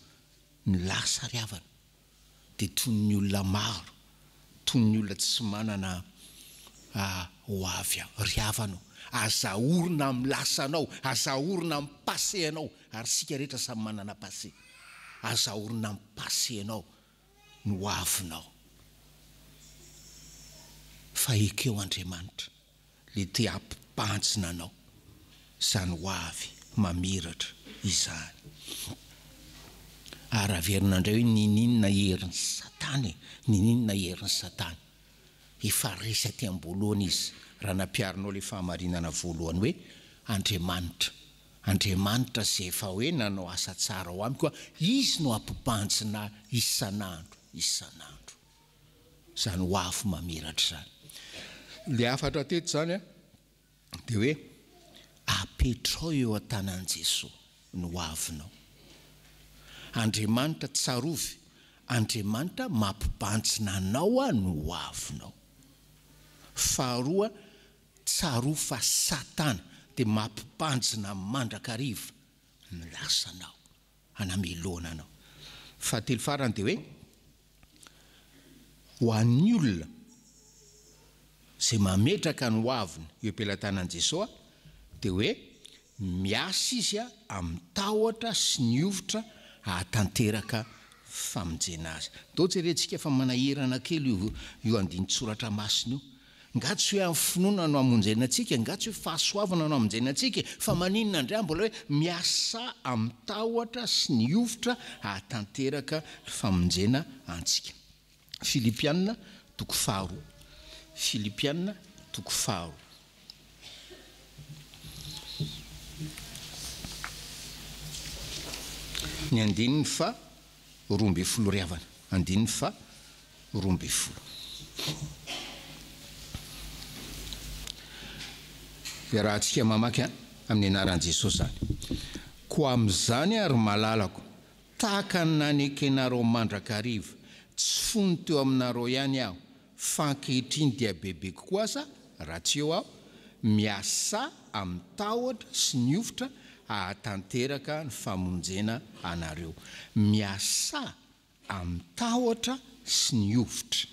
ny lasa ry havana dia toy ny olona maro, toy ny olona tsy manana hoavy ry havanao, azaorina amin'ny lasanao, azaorina amin'ny paseanao, ary sika rehetra samy manana pase, azaorina amin'ny paseanao ny hoavinao. Fa ekeo Andriamanitra le te hampibantsina anao zany hoavy mamiratra izany. Ary averina indray hoe ninina herin'ny Satana, ninina herin'ny Satana. Efa resa aty am-boalohany izy raha nampiarinao le fahamarinana voalohany hoe Andriamanitra izay efa hoe nanao asa tsara ho amiko, izy no hampibantsina isan'andro zany hoavy mamiratra zany. Le afatra teto zany dia hoe apetrao eo an-tanan'i Jesosy ny hoavinao. Andriamanitra tsarovy, Andriamanitra mampibantsina anao ny hoavinao. Faharoa, tsarova fa Satana dia mampibantsina mandrakariva ny lasanao, anamelona anao. Fahatelo farany dia hoe ho an'ny olona izay mametraka ny hoaviny eo am-pelantanan'i Jesosy dia hoe miasa izy amin'ny tahotra sy ny ovitra hahatanteraka famonjena azy. Dao tserentsika fa manahirana kely io andinitsoratra masina io. Ngatsy hoe amin'ny finoana no hamonjena antsika, ngatsy hoe fahasoavana no hamonjena antsika, fa maninona indray mbola hoe miasa amin'ny tahotra sy ny ovitra hahatanteraka famonjena antsika. Filipianina 4. Filipianina 4. ny 12 ry havana 12. dia raha antsika mamaky amin'ny anaran'i Jesosy zany, ko amin'izany ary malalako tahaka ny naneky anareo mandrakariva, tsy fony teo aminareo ihany aho, fa ankehitriny dia bebe kokoa aza raha tsy eo aho miasa amin'ny tahotra sy ny ofitra ahatanteraka ny famonjena anareo. Miasa amin'ny tahotra sy ny ofitra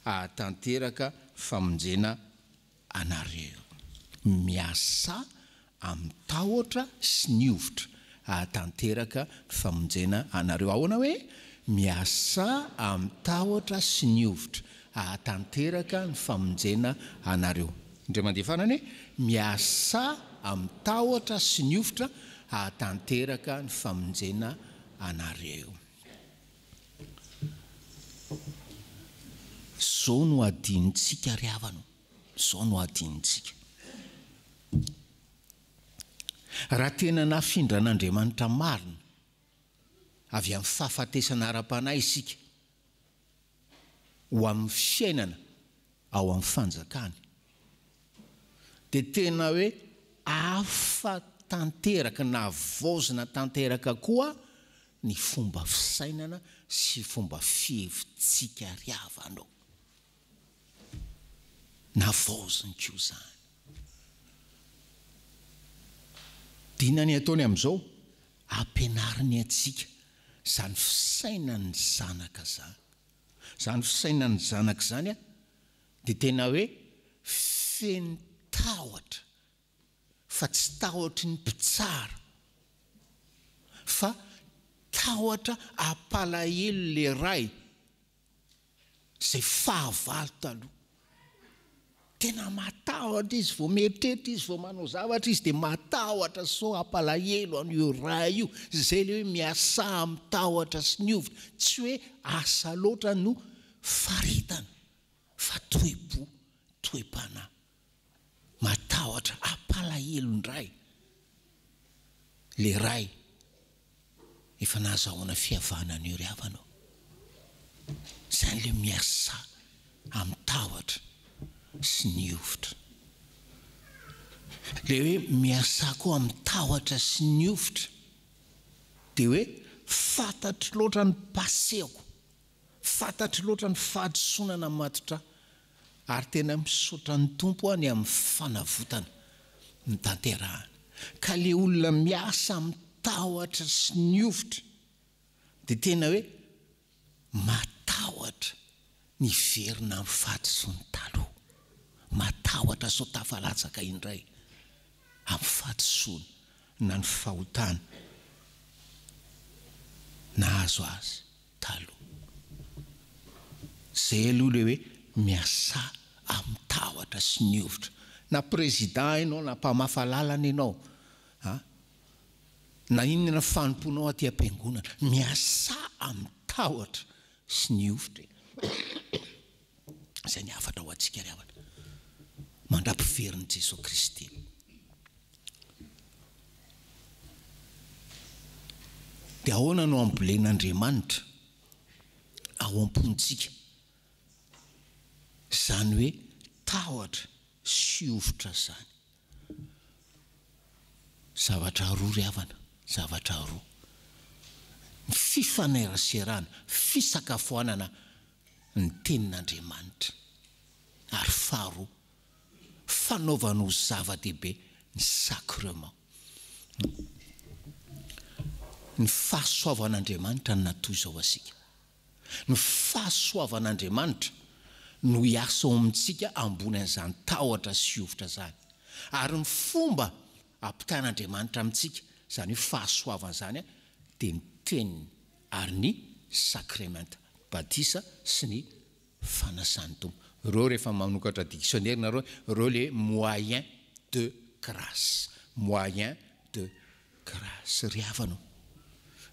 ahatanteraka famonjena anareo. Miasa amin'ny tahotra sy ny ofitra ahatanteraka famonjena anareo. Ahoana hoe miasa amin'ny tahotra sy ny ofitra ahatanteraka ny famonjena anareo. Indray mandefanany miasa amin'ny tahotra sy ny ofitra ahatanteraka ny famonjena anareo. Zao no adinitsika ry havana, zao no adinitsika. Raha tena nafindra an'Andriamanitra marina avy amin'ny fahafatesana ara-panahy isika ho amin'ny fiainana ao amin'ny fanjakany, dia tena hoe afa tanteraka na vaozina tanteraka koa ny fomba fisainana sy fomba fihevitsika ry havanao. Na vaoziny koa zany. Dinany ataony amin'izao ampianariny atsika zany fisainany zanaka zany. Zany fisainany zanaka zany dia tena hoe feno tahotra, fa tsy tahotra ny mpitsara, fa tahotra apalahelo le ray zay fahavalo taloha. Tena matahotra izy vao mieritreritra, izy vao manao zavatra izy dia matahotra so apalahelo an'io raha io, zay le hoe miasa amin'ny tahotra sy ny ofitra. Tsy hoe asa loatra no faritana, fa toebo, toepana. Matahotra apalahelo ny ray, le ray efa nahazahoana fihavanana io ry havanao. Zany le miasa amin'ny tahotra sy ny ofitra. Le hoe miasa koa amin'ny tahotra sy ny ofitra dia hoe fantatry loatra ny paseko, fantatry loatra ny fahadisoanana matotra, ary tena misaotra ny tompo any amin'ny fanavotana ny tanterahana. Ka le olona miasa amin'ny tahotra sy ny ofitra dia tena hoe matahotra ny verina amin'ny fahadisoany taloha. Matahotra so tafalatsaka indray amin'ny fahadisoana na ny fahotana nahazo azy taloha. Zay aloha le hoe miasa amin'ny tahotra sy ny ofitra. Na président ianao, na mpamafalalana ianao, na inona fanomponao aty am-piangonana, miasa amin'ny tahotra sy ny ofitra. Zay ny afatra ho antsika ry havana, mandram-piveriny Jesosy Kristy. Dia ahoana no ambolen'Andriamanitra ao am-pontsika zany hoe tahotra sy ofitra zany? Zavatra roa ry havana, zavatra roa. Ny fifaneraserana, fisakafoanana ny tenin'Andriamanitra, ary faharoa fanaovana ho zava-dehibe ny sacrement. Ny fahasoavan'Andriamanitra no natoy izao asika. Ny fahasoavan'Andriamanitra no hiasa ao amintsika ambony an'izany tahotra sy ofitra zany. Ary ny fomba ampitan'Andriamanitra amintsika zany hoe fahasoavana zany dia ny teniny ary ny sacrement, batisa sy ny fanasany tombo. Reo rehefa manokatra dictionnaire nareo, reo le moyen de grâce, moyen de grâce. Ry havanao,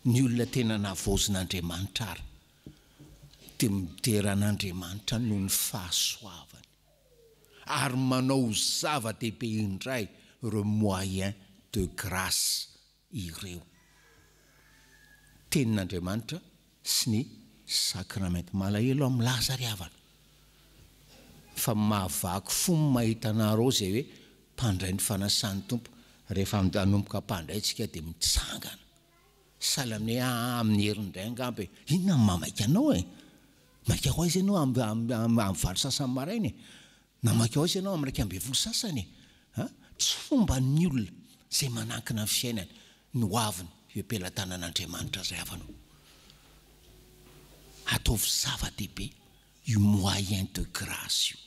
ny olona tena nahavaozin'Andriamanitra ary dia mideran'Andriamanitra noho ny fahasoavany, ary manao zava-dehibe indray, ireo moyen de grâce ireo. tenin'Andriamanitra sy ny sakramenta. Malahelo amin'ny lazariavana fa mahavaky fomba mahitanareo zay hoe mpandray ny fanasan'ny tompo. Rehefa anomboka mpandraytsika dia mitsangana sahala amin'ny herindray angambe. Inona ny mamaika anao e? Maika ho aiza ianao amin'ny valo sasany marainy? Na maika ho aiza ianao amin'ny raika ambin'ny folo sasany? Tsy fomba ny olona zay manankina ny fiainany no aviny io ampelantanan'Andriamanitra zay avanao. Ataovy zava-dehibe io moyen de grâce io.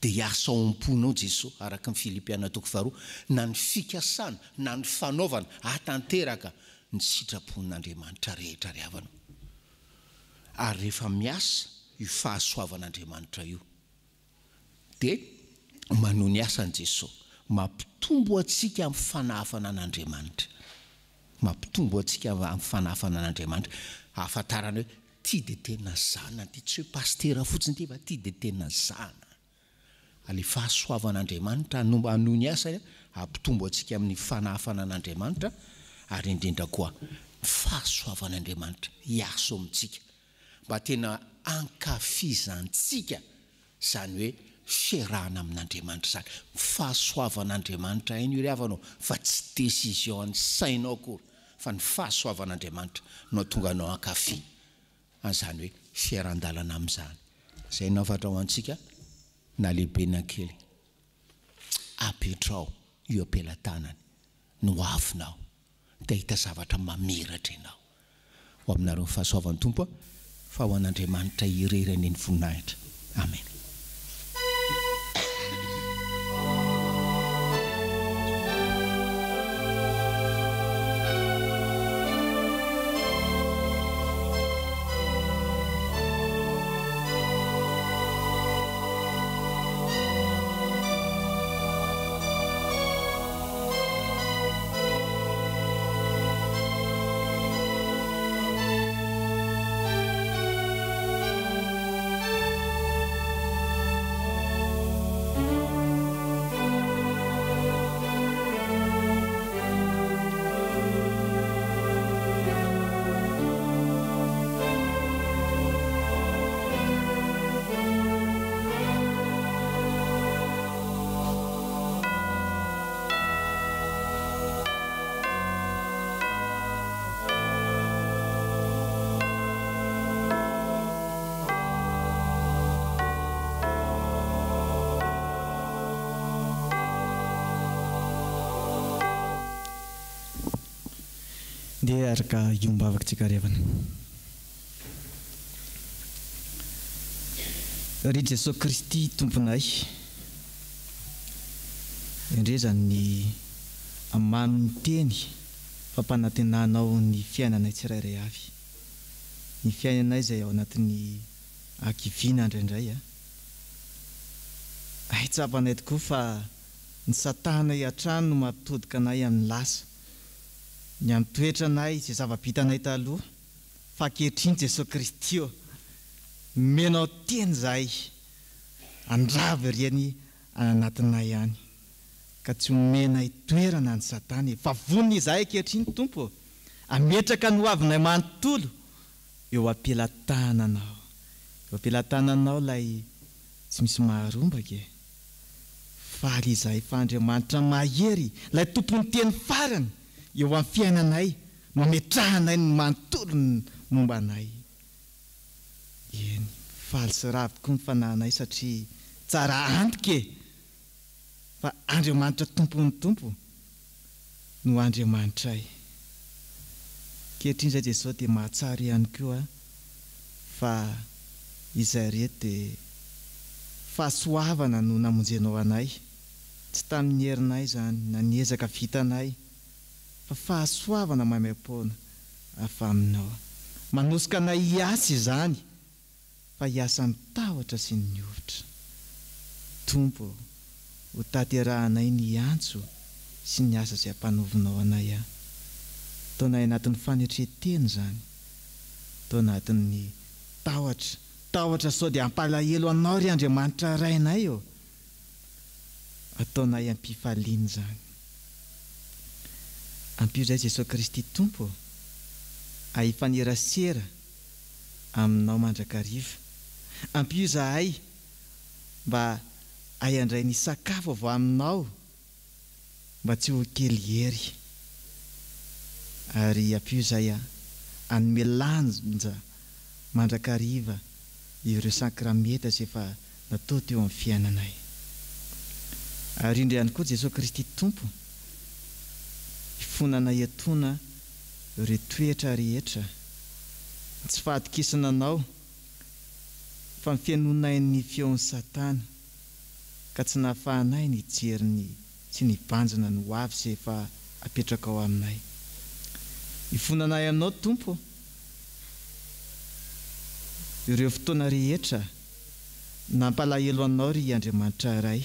Dia hiasa ao am-ponao Jesosy araka ny Filipiana 2:2, na ny fikasana na ny fanaovana hatanteraka ny sitrapon'Andriamanitra rehetra ry avanao. Ary rehefa miasa io fahasoavan'Andriamanitra io dia manohy ny asan'i Jesosy, mampitombo atsika amin'ny fanahafana an'Andriamanitra. Mampitombo atsika amin'ny fanahafana an'Andriamanitra. Ahafantarana hoe ty dia tena zana ty, tsy hoe pastera fotsiny ty fa ty dia tena zana. Ale fahasoavan'Andriamanitra anohy ny asa hampitombo atsika amin'ny fanahafana an'Andriamanitra, ary indrindra koa fahasoavan'Andriamanitra hiasa amintsika mba tena ankafizantsika zany hoe fiarahana amin'Andriamanitra zany. Fahasoavan'Andriamanitra iny io ry avanao, fa tsy décision ny sainao akory, fa ny fahasoavan'Andriamanitra no tonga anao ankafy an'izany hoe fiaran-dalana amin'izany. Zay no afatra ho antsika na lehibe na kely. Apetrao io ampelantanany no avinao dia hita zavatra mamiratra ianao. Ho aminareo ny fahasoavan'ny Tompo, fa ho an'Andriamanitra irerany ny voninahitra. Amen.
Dia araka iombavaka tsika revana. Ry Jesosy Kristy tomponay, indray zany ny amano ny teny fampanantenanao ny fiainanay tsirairay avy, ny fiainanay zay ao anatin'ny ankiviana indraindray aitsapanay tokoa fa ny satana hiatrano no mampitodika anay amin'ny lasa, ny amitoetra anay zay zava-bitanay taloha, fa ankehitriny Jesosy Kristy io menao teny zahay andrava riany anatinay ihany, ka tsy omenay toerana ny satana, fa vonona izahay ankehitriny Tompo, ametraka ny hoavinay manontolo eo ampelantananao, eo ampelantananao lay tsy misy maharombaka e. Faly izahay fa Andriamanitra mahery, lay tompony teny farany eo amin'ny fiainanay, no ametrahanay ny manontolo ny momba anay. Eny, faly sy ravo tokoa ny fanahinay satria tsara antoka e, fa Andriamanitra tompony Tompo no Andriamanitray. Ankehitriny zay Jesosy dia mahatsara ihany koa fa izay reto dia fahasoavana no namonjenao anay, tsy tamin'ny herinay zany na ny ezaka vitanay, fa fahasoavana maimai-poana afa aminao, manosika anay hiasa izany, fa hiasa mitahotra sy ny ovitra. Tompo, ho taterahanay ny antso sy ny asa izay ampanovinao anay ataonay anatin'ny fanetreteny zany, atao anatin'ny tahotra sao dia ampalahelo anao ry Andriamanitra rainay eo, ataonay ampifaliany zany. ampio izay Jesosy Kristy tompo ahifanerasera aminao mandrakariva. Ampio izahay mba ayandray ny sakafo avy aminao mba tsy ho kely hery, ary ampio izay anome lanja mandrakariva ireo sakrameta izay efa natao teo amin'ny fiainanay. Ary indray ihany koa Jesosy Kristy tompo ifonana iatona ireo toetra rehetra tsy fahatokisana anao fa mifianonay ny feon'ny Satana ka tsy nahafahanay ny jeriny sy ny banjina ny hoavy izay efa apetraka ao aminay. Ifonanay aminao tompo ireo fotoana rehetra nampalahelo anao ry Andriamanitra iray.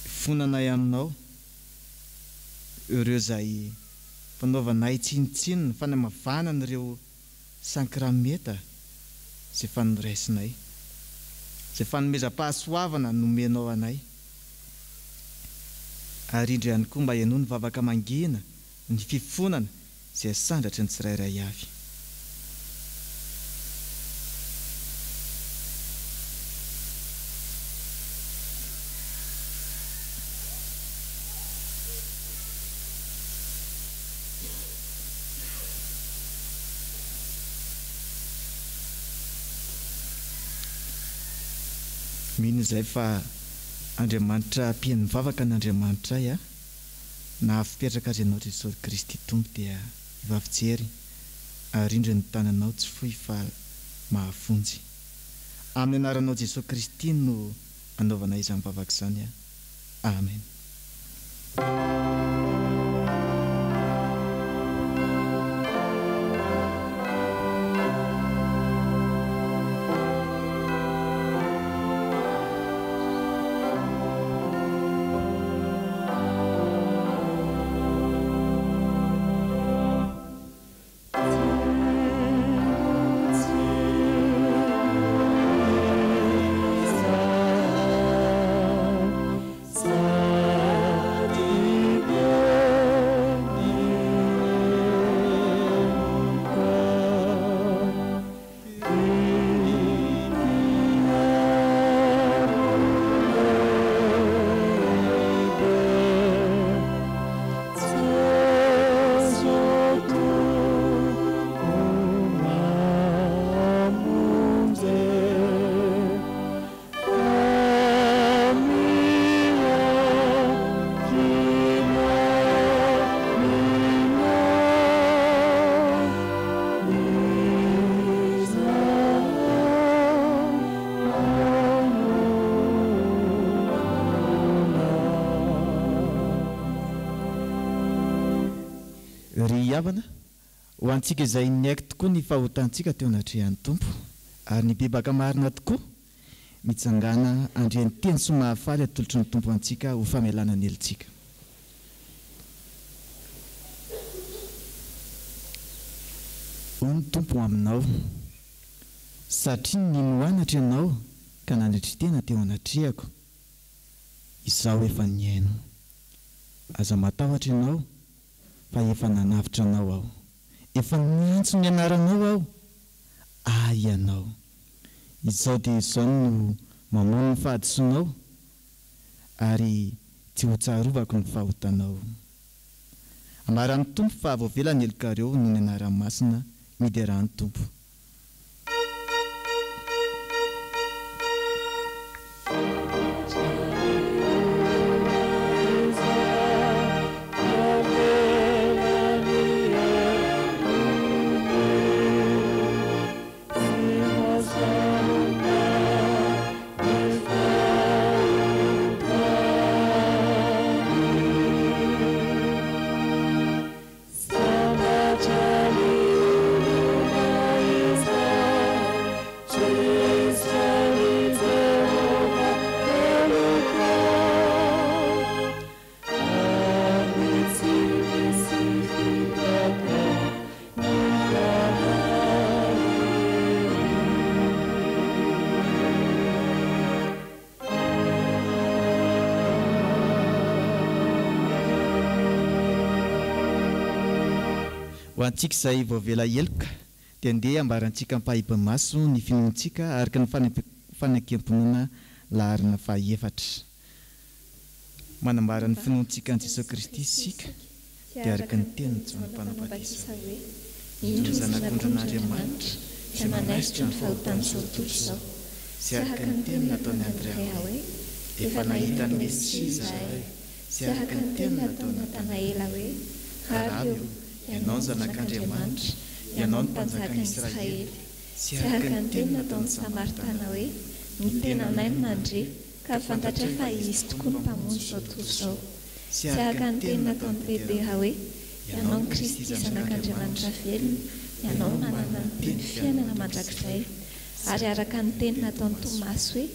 Ifonanay aminao ireo izay fanaovanay tsinotsinona fanamavana n'ireo sakrameta izay fanoraisinay, izay fanomezam-pahasoavana nomenao anay. Ary indray ihany koa mba ianoa ny vavaka mangina ny fifonana izay sandratry ny tsirairay avy. Mino izay fa Andriamanitra mpihaino mivavaka n'Andriamanitra ay na afipetraka azy ianao Jesosy Kristy tompo dia hivavijery ary indray ny tananao tsy fohy fa mahafonjy. Amin'ny anaranao Jesosy Kristy no anaovana izany mivavaka izany. Amen. Ry havana ho antsika izay niaiky tokoa ny fahotantsika teo anatrehan'ny tompo, ary ny bebaka marina tokoa mitsangana andrian'ny teny sy mahafaly atolotry ny tompo antsika ho famelana ny helitsika. Hoy ny tompo aminao, satria nino anatra ianao ka nandritry tena teo anatrehako, izaho efa niaino. Aza matahotra ianao fa efa nanavitra anao aho, efa niantso ny anaranao aho, ianao. Izao dia izao no mamono ny fahadisoanao ary tsy ho tsarovako ny fahotanao. Amaran'ny tompo fa voavelany elokareo no ny anaran'ny masina mideran'ny tompo.
Sama jali
ho antsika izay voavela eloka dia andeha ambarantsika mpahiba-maso ny finoantsika araka ny fanekem-ponona laharina fahaefatra. Manambara ny finoantsika an Jesosy Kristy isika dia araka ny teniny Johana Mpanambadiso hoe indro zanak'Andriamanitra izay manaisitra ny fahotan'izao tontolo izao sy araka ny teny nataony Andrea hoe efa nahita ny Mesia izahay sy araka ny teny nataony Natanaela hoe ary ianao ny zanak'Andriamanitra, ianao ny mpanjakan'i Israely sy araka ny teny nataony Samaritana hoe ny tenanay no mandre ka fantatra fa izy tokoa ny mpamonjy izao tontolo izao sy araka ny teny nataony Pedera hoe ianao ny Kristy zanak'Andriamanitra velona, ianao manana ny teny fiainana mandrakizay ary araka ny teny nataony Tomasy hoe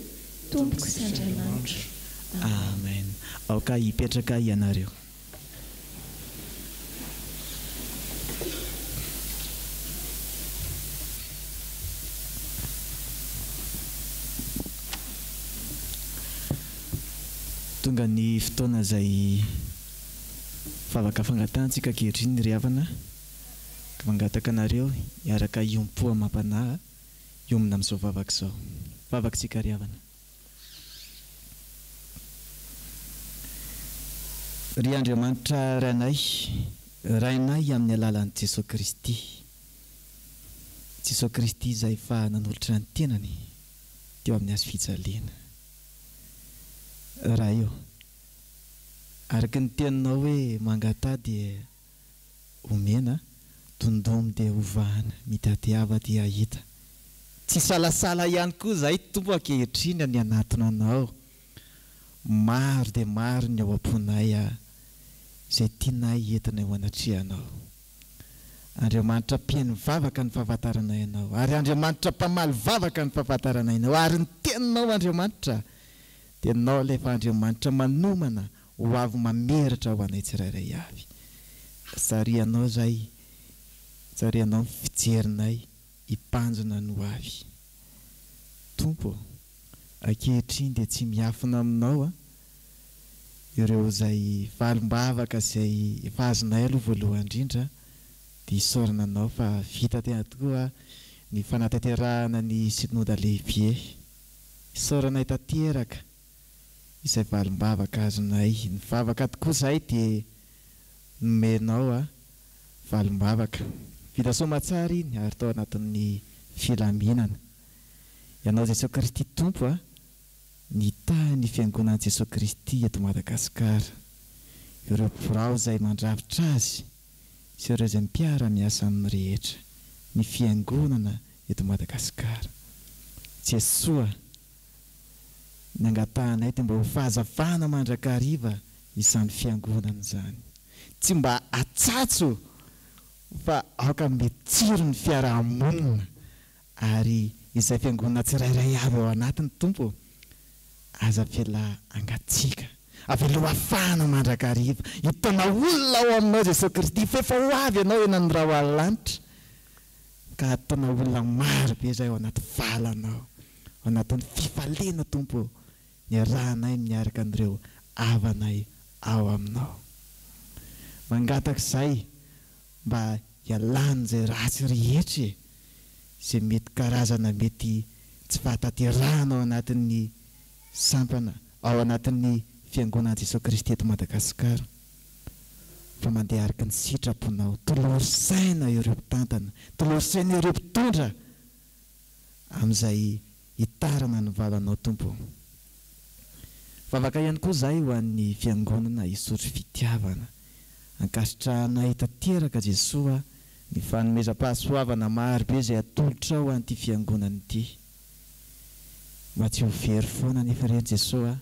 tompoko sy Andriamanitra. Amen. Aoka hipetraka ianareo. Tonga ny fotoana izay favaka fangatantsika ankehitriny ny riavana ka mangataka anareo hiaraka iompoa mampanahy iomina amin'izao vavaka izao. Vavakantsika riavana. Ry Andriamanitra rainay, rainay amin'ny alalan'i Jesosy Kristy. Jesosy Kristy izay efa nanolotra ny tenany teo amin'ny hazo fijaliana. Raha io araka ny teninao hoe mangatà dia omena, tondomy dia ovahana, mitadiava dia hita. Tsy salasala ihany koa izay tompo ankehitriny ny anatona anao. Maro dia maro ny ao am-ponay izay tianay entinay ho anatrihanao. Andriamanitra mpihaino vavaka ny fahafantaranay ianao, ary Andriamanitra mpamaly vavaka ny fahafantaranay ianao, ary ny teninao Andriamanitra dia ianao lefa Andriamanitra manomana ho avy mameratra ho anay tsirairay avy. Sarianao zay, sarianao ny fijerinay hipanjona no avy. Tompo, ankehitriny dia tsy miafina aminao ireo izay valim-bavaka izay efa azonay aloha voalohany indrindra dia isaorana anao fa vita tena tokoa ny fanatanterahana ny synode lehibe. Isaoranay tanteraka izay valim-bavaka azonay. Ny vavaka tokoa izay dia nomenao valim-bavaka vita soamatsara iny ary tao anatin'ny filaminana. Ianao Jesosy Kristy tompo ny tany fiangonan'i Jesosy Kristy eto Madagasikara. Ireo birao izay mandravitra azy sy ireo izay miara-miasa amin'ny rehetra ny fiangonana eto Madagasikara. Jesosy ny angatahanay dia mba ho fahazavana mandrakariva izany fiangonana izany. Tsy mba atsatso fa aoka metsiro ny fiarahamonina ary izay fiangonana tsirairay avy ao anatiny tompo aza avela angatsika, avela ho afahana mandrakariva. Hitanao olona ao aminao Jesosy Kristy fa efa ho avy ianao eny amin'ny raha alanitra ka ataonao olona maro be izay ao anaty valanao, ao anatin'ny fifalena tompo ny rahanay miaraka anireo havanay ao aminao. Mangataka izay mba hialana izay ratsy rehetra izay mety karazana mety tsy fahatanterahana ao anatin'ny sampana ao anatin'ny fiangonan'i Jesosy Kristy eto Madagasikara. Fa mandeha araka ny sitraponao, tolosaina ireo mpitantana, tolosaina ireo mpitondra amin'izay hitarana ny valanao tompo. Vavaka ihany koa izay ho an'ny fiangonana hisotro fitiavana. Ankasitrahanay tanteraka Jesosy ny fanomezam-pahasoavana maro be izay atolotra ao an'ity fiangonana ity. Mba tsy ho very foana nefa ireny Jesosy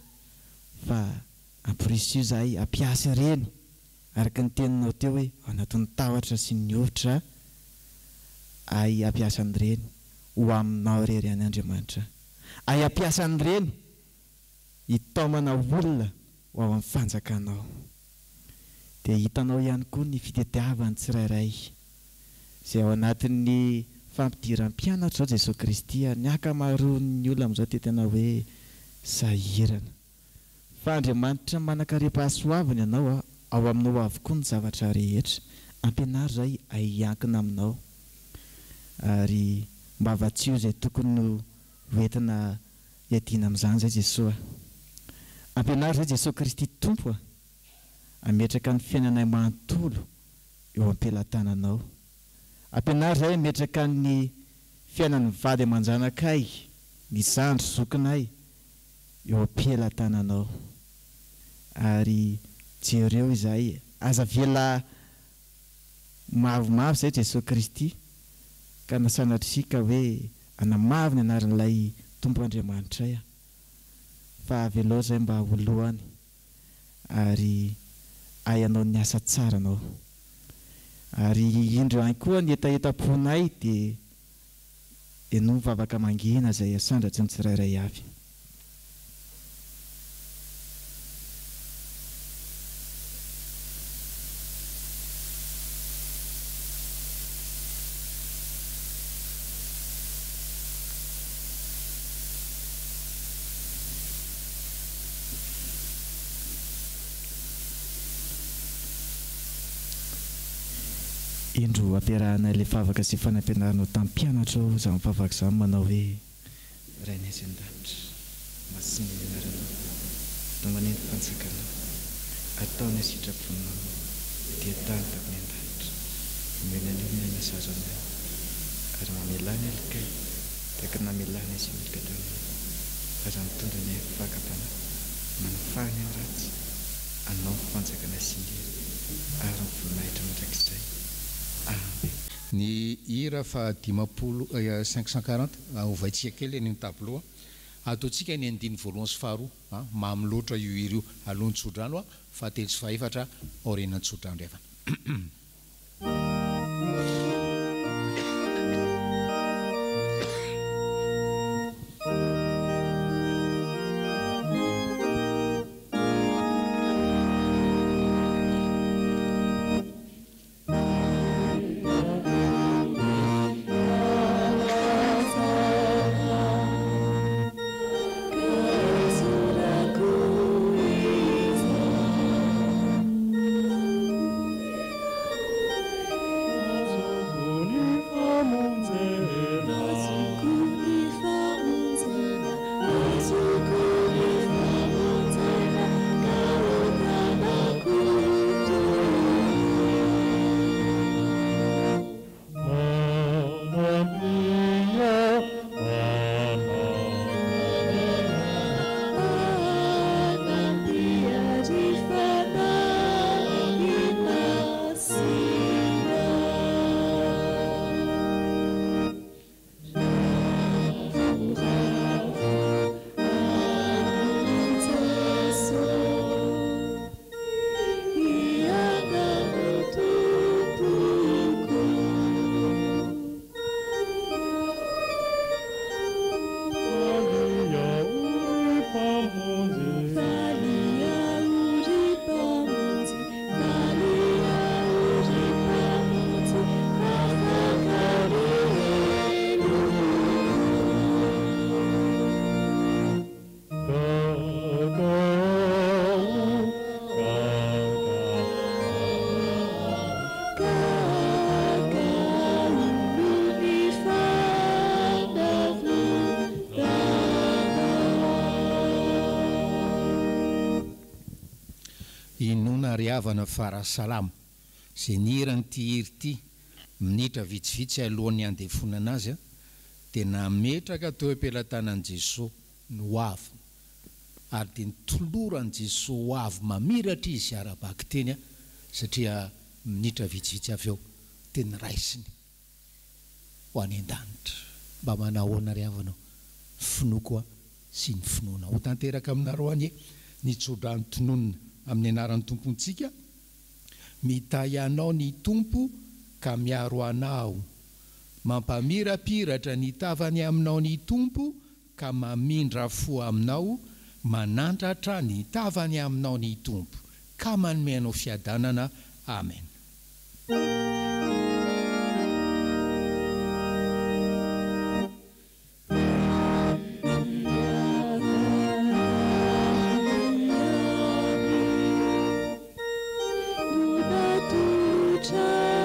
fa ampirisio izahay ampiasa ireny araka ny teninao teo hoe anatin'ny tahotra sy ny ovitra ay ampiasa an'ireny ho aminao irery any Andriamanitra. Ay ampiasa an'ireny hitaomana olona ho ao amin'ny fanjakanao. Dia hitanao ihany koa ny fitetiavany tsirairay izay ao anatin'ny fampidiram-pianatra zao Jesosy Kristy. Ny ankamaroan'ny olona amin'izao dia tena hoe sahirana. Fa Andriamanitra manankarem-pahasoavana ianao ao aminao avokoa ny zavatra rehetra. ampianary zay aiankina aminao ary mba avatsio zay tokony no hoentina hiadina amin'izany zay Jesosy ampianary zay Jesosy Kristy tompo ametraka ny fiainanay manontolo eo am-pelantananao ampianary zay ametraka ny fiainan'ny vady aman-janakay ny zandry zokinay eo am-pelantananao ary jereo izay aza vela mavomavo zay Jesosy Kristy ka nasanatrika hoe anamavy ny anaran'ilay tompo Andriamanitray fa velao zay mba voalohany ary ayanao ny asa tsara anao ary indro any koa ny etaetaponay dia eno vavaka mangina zay asandratsy ny tsirairay avy. Indro ampiarahana ilay favaka sy fanampianaranao tamin'ny mpianatra ao izany favaka izany manao hoe rainay izay an-danitra masiny ny anaranao no manenty fansakanao ataony sitraponao dia tany tamin'ny an-danitra omena ny olona ny asazo anay ary mamelany alikay taka namelany izy milika tanao ary mitondra ny fakapana manafahany ny ratsy anao fansakana sindry ary mivoninahitra mandrakizay.
Ny hira fa 540 ovaitsika kely ny tableau ataontsika ny andiny voalohany sy faharoa mamy loatra io hira io alohany tsodrano fahatelo sy fahaefatra aorianany tsodrano evana. Inona riavana farasalama zay niranyty hiry ty minitra vitsivitsy alohan'ny andefonana azy dia nametraka teo am-pelantanan Jesosy no avy ary dia nitoloran Jesosy ho avy mamiratra izy arabaky teny satria minitra vitsivitsy avy eo dia niraisiny ho any an-danitra mba manahoana riavanao finokoa sy ny finoana ho tanteraka aminareo any ny tsodrano tononona amin'ny anaran'ny tompontsika mitahy anao ny tompo ka miaro anao mampamirapiratra ny tavany aminao ny tompo ka mamindra fo aminao manandratra ny tavany aminao ny tompo ka manome anao fiadanana. Amen.
Child.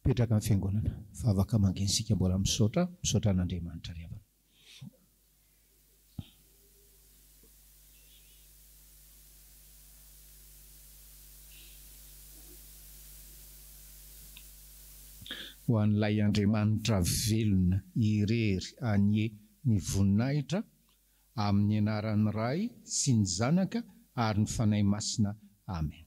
Petraka amin'ny fiangonana fa afaka manginsika mbola misaotra n'Andriamanitra ry havana. Ho an'ilay Andriamanitra velona irery anie ny voninahitra amin'ny anaran'ny Ray sy ny Zanaka ary ny Fanahy Masina. Amen.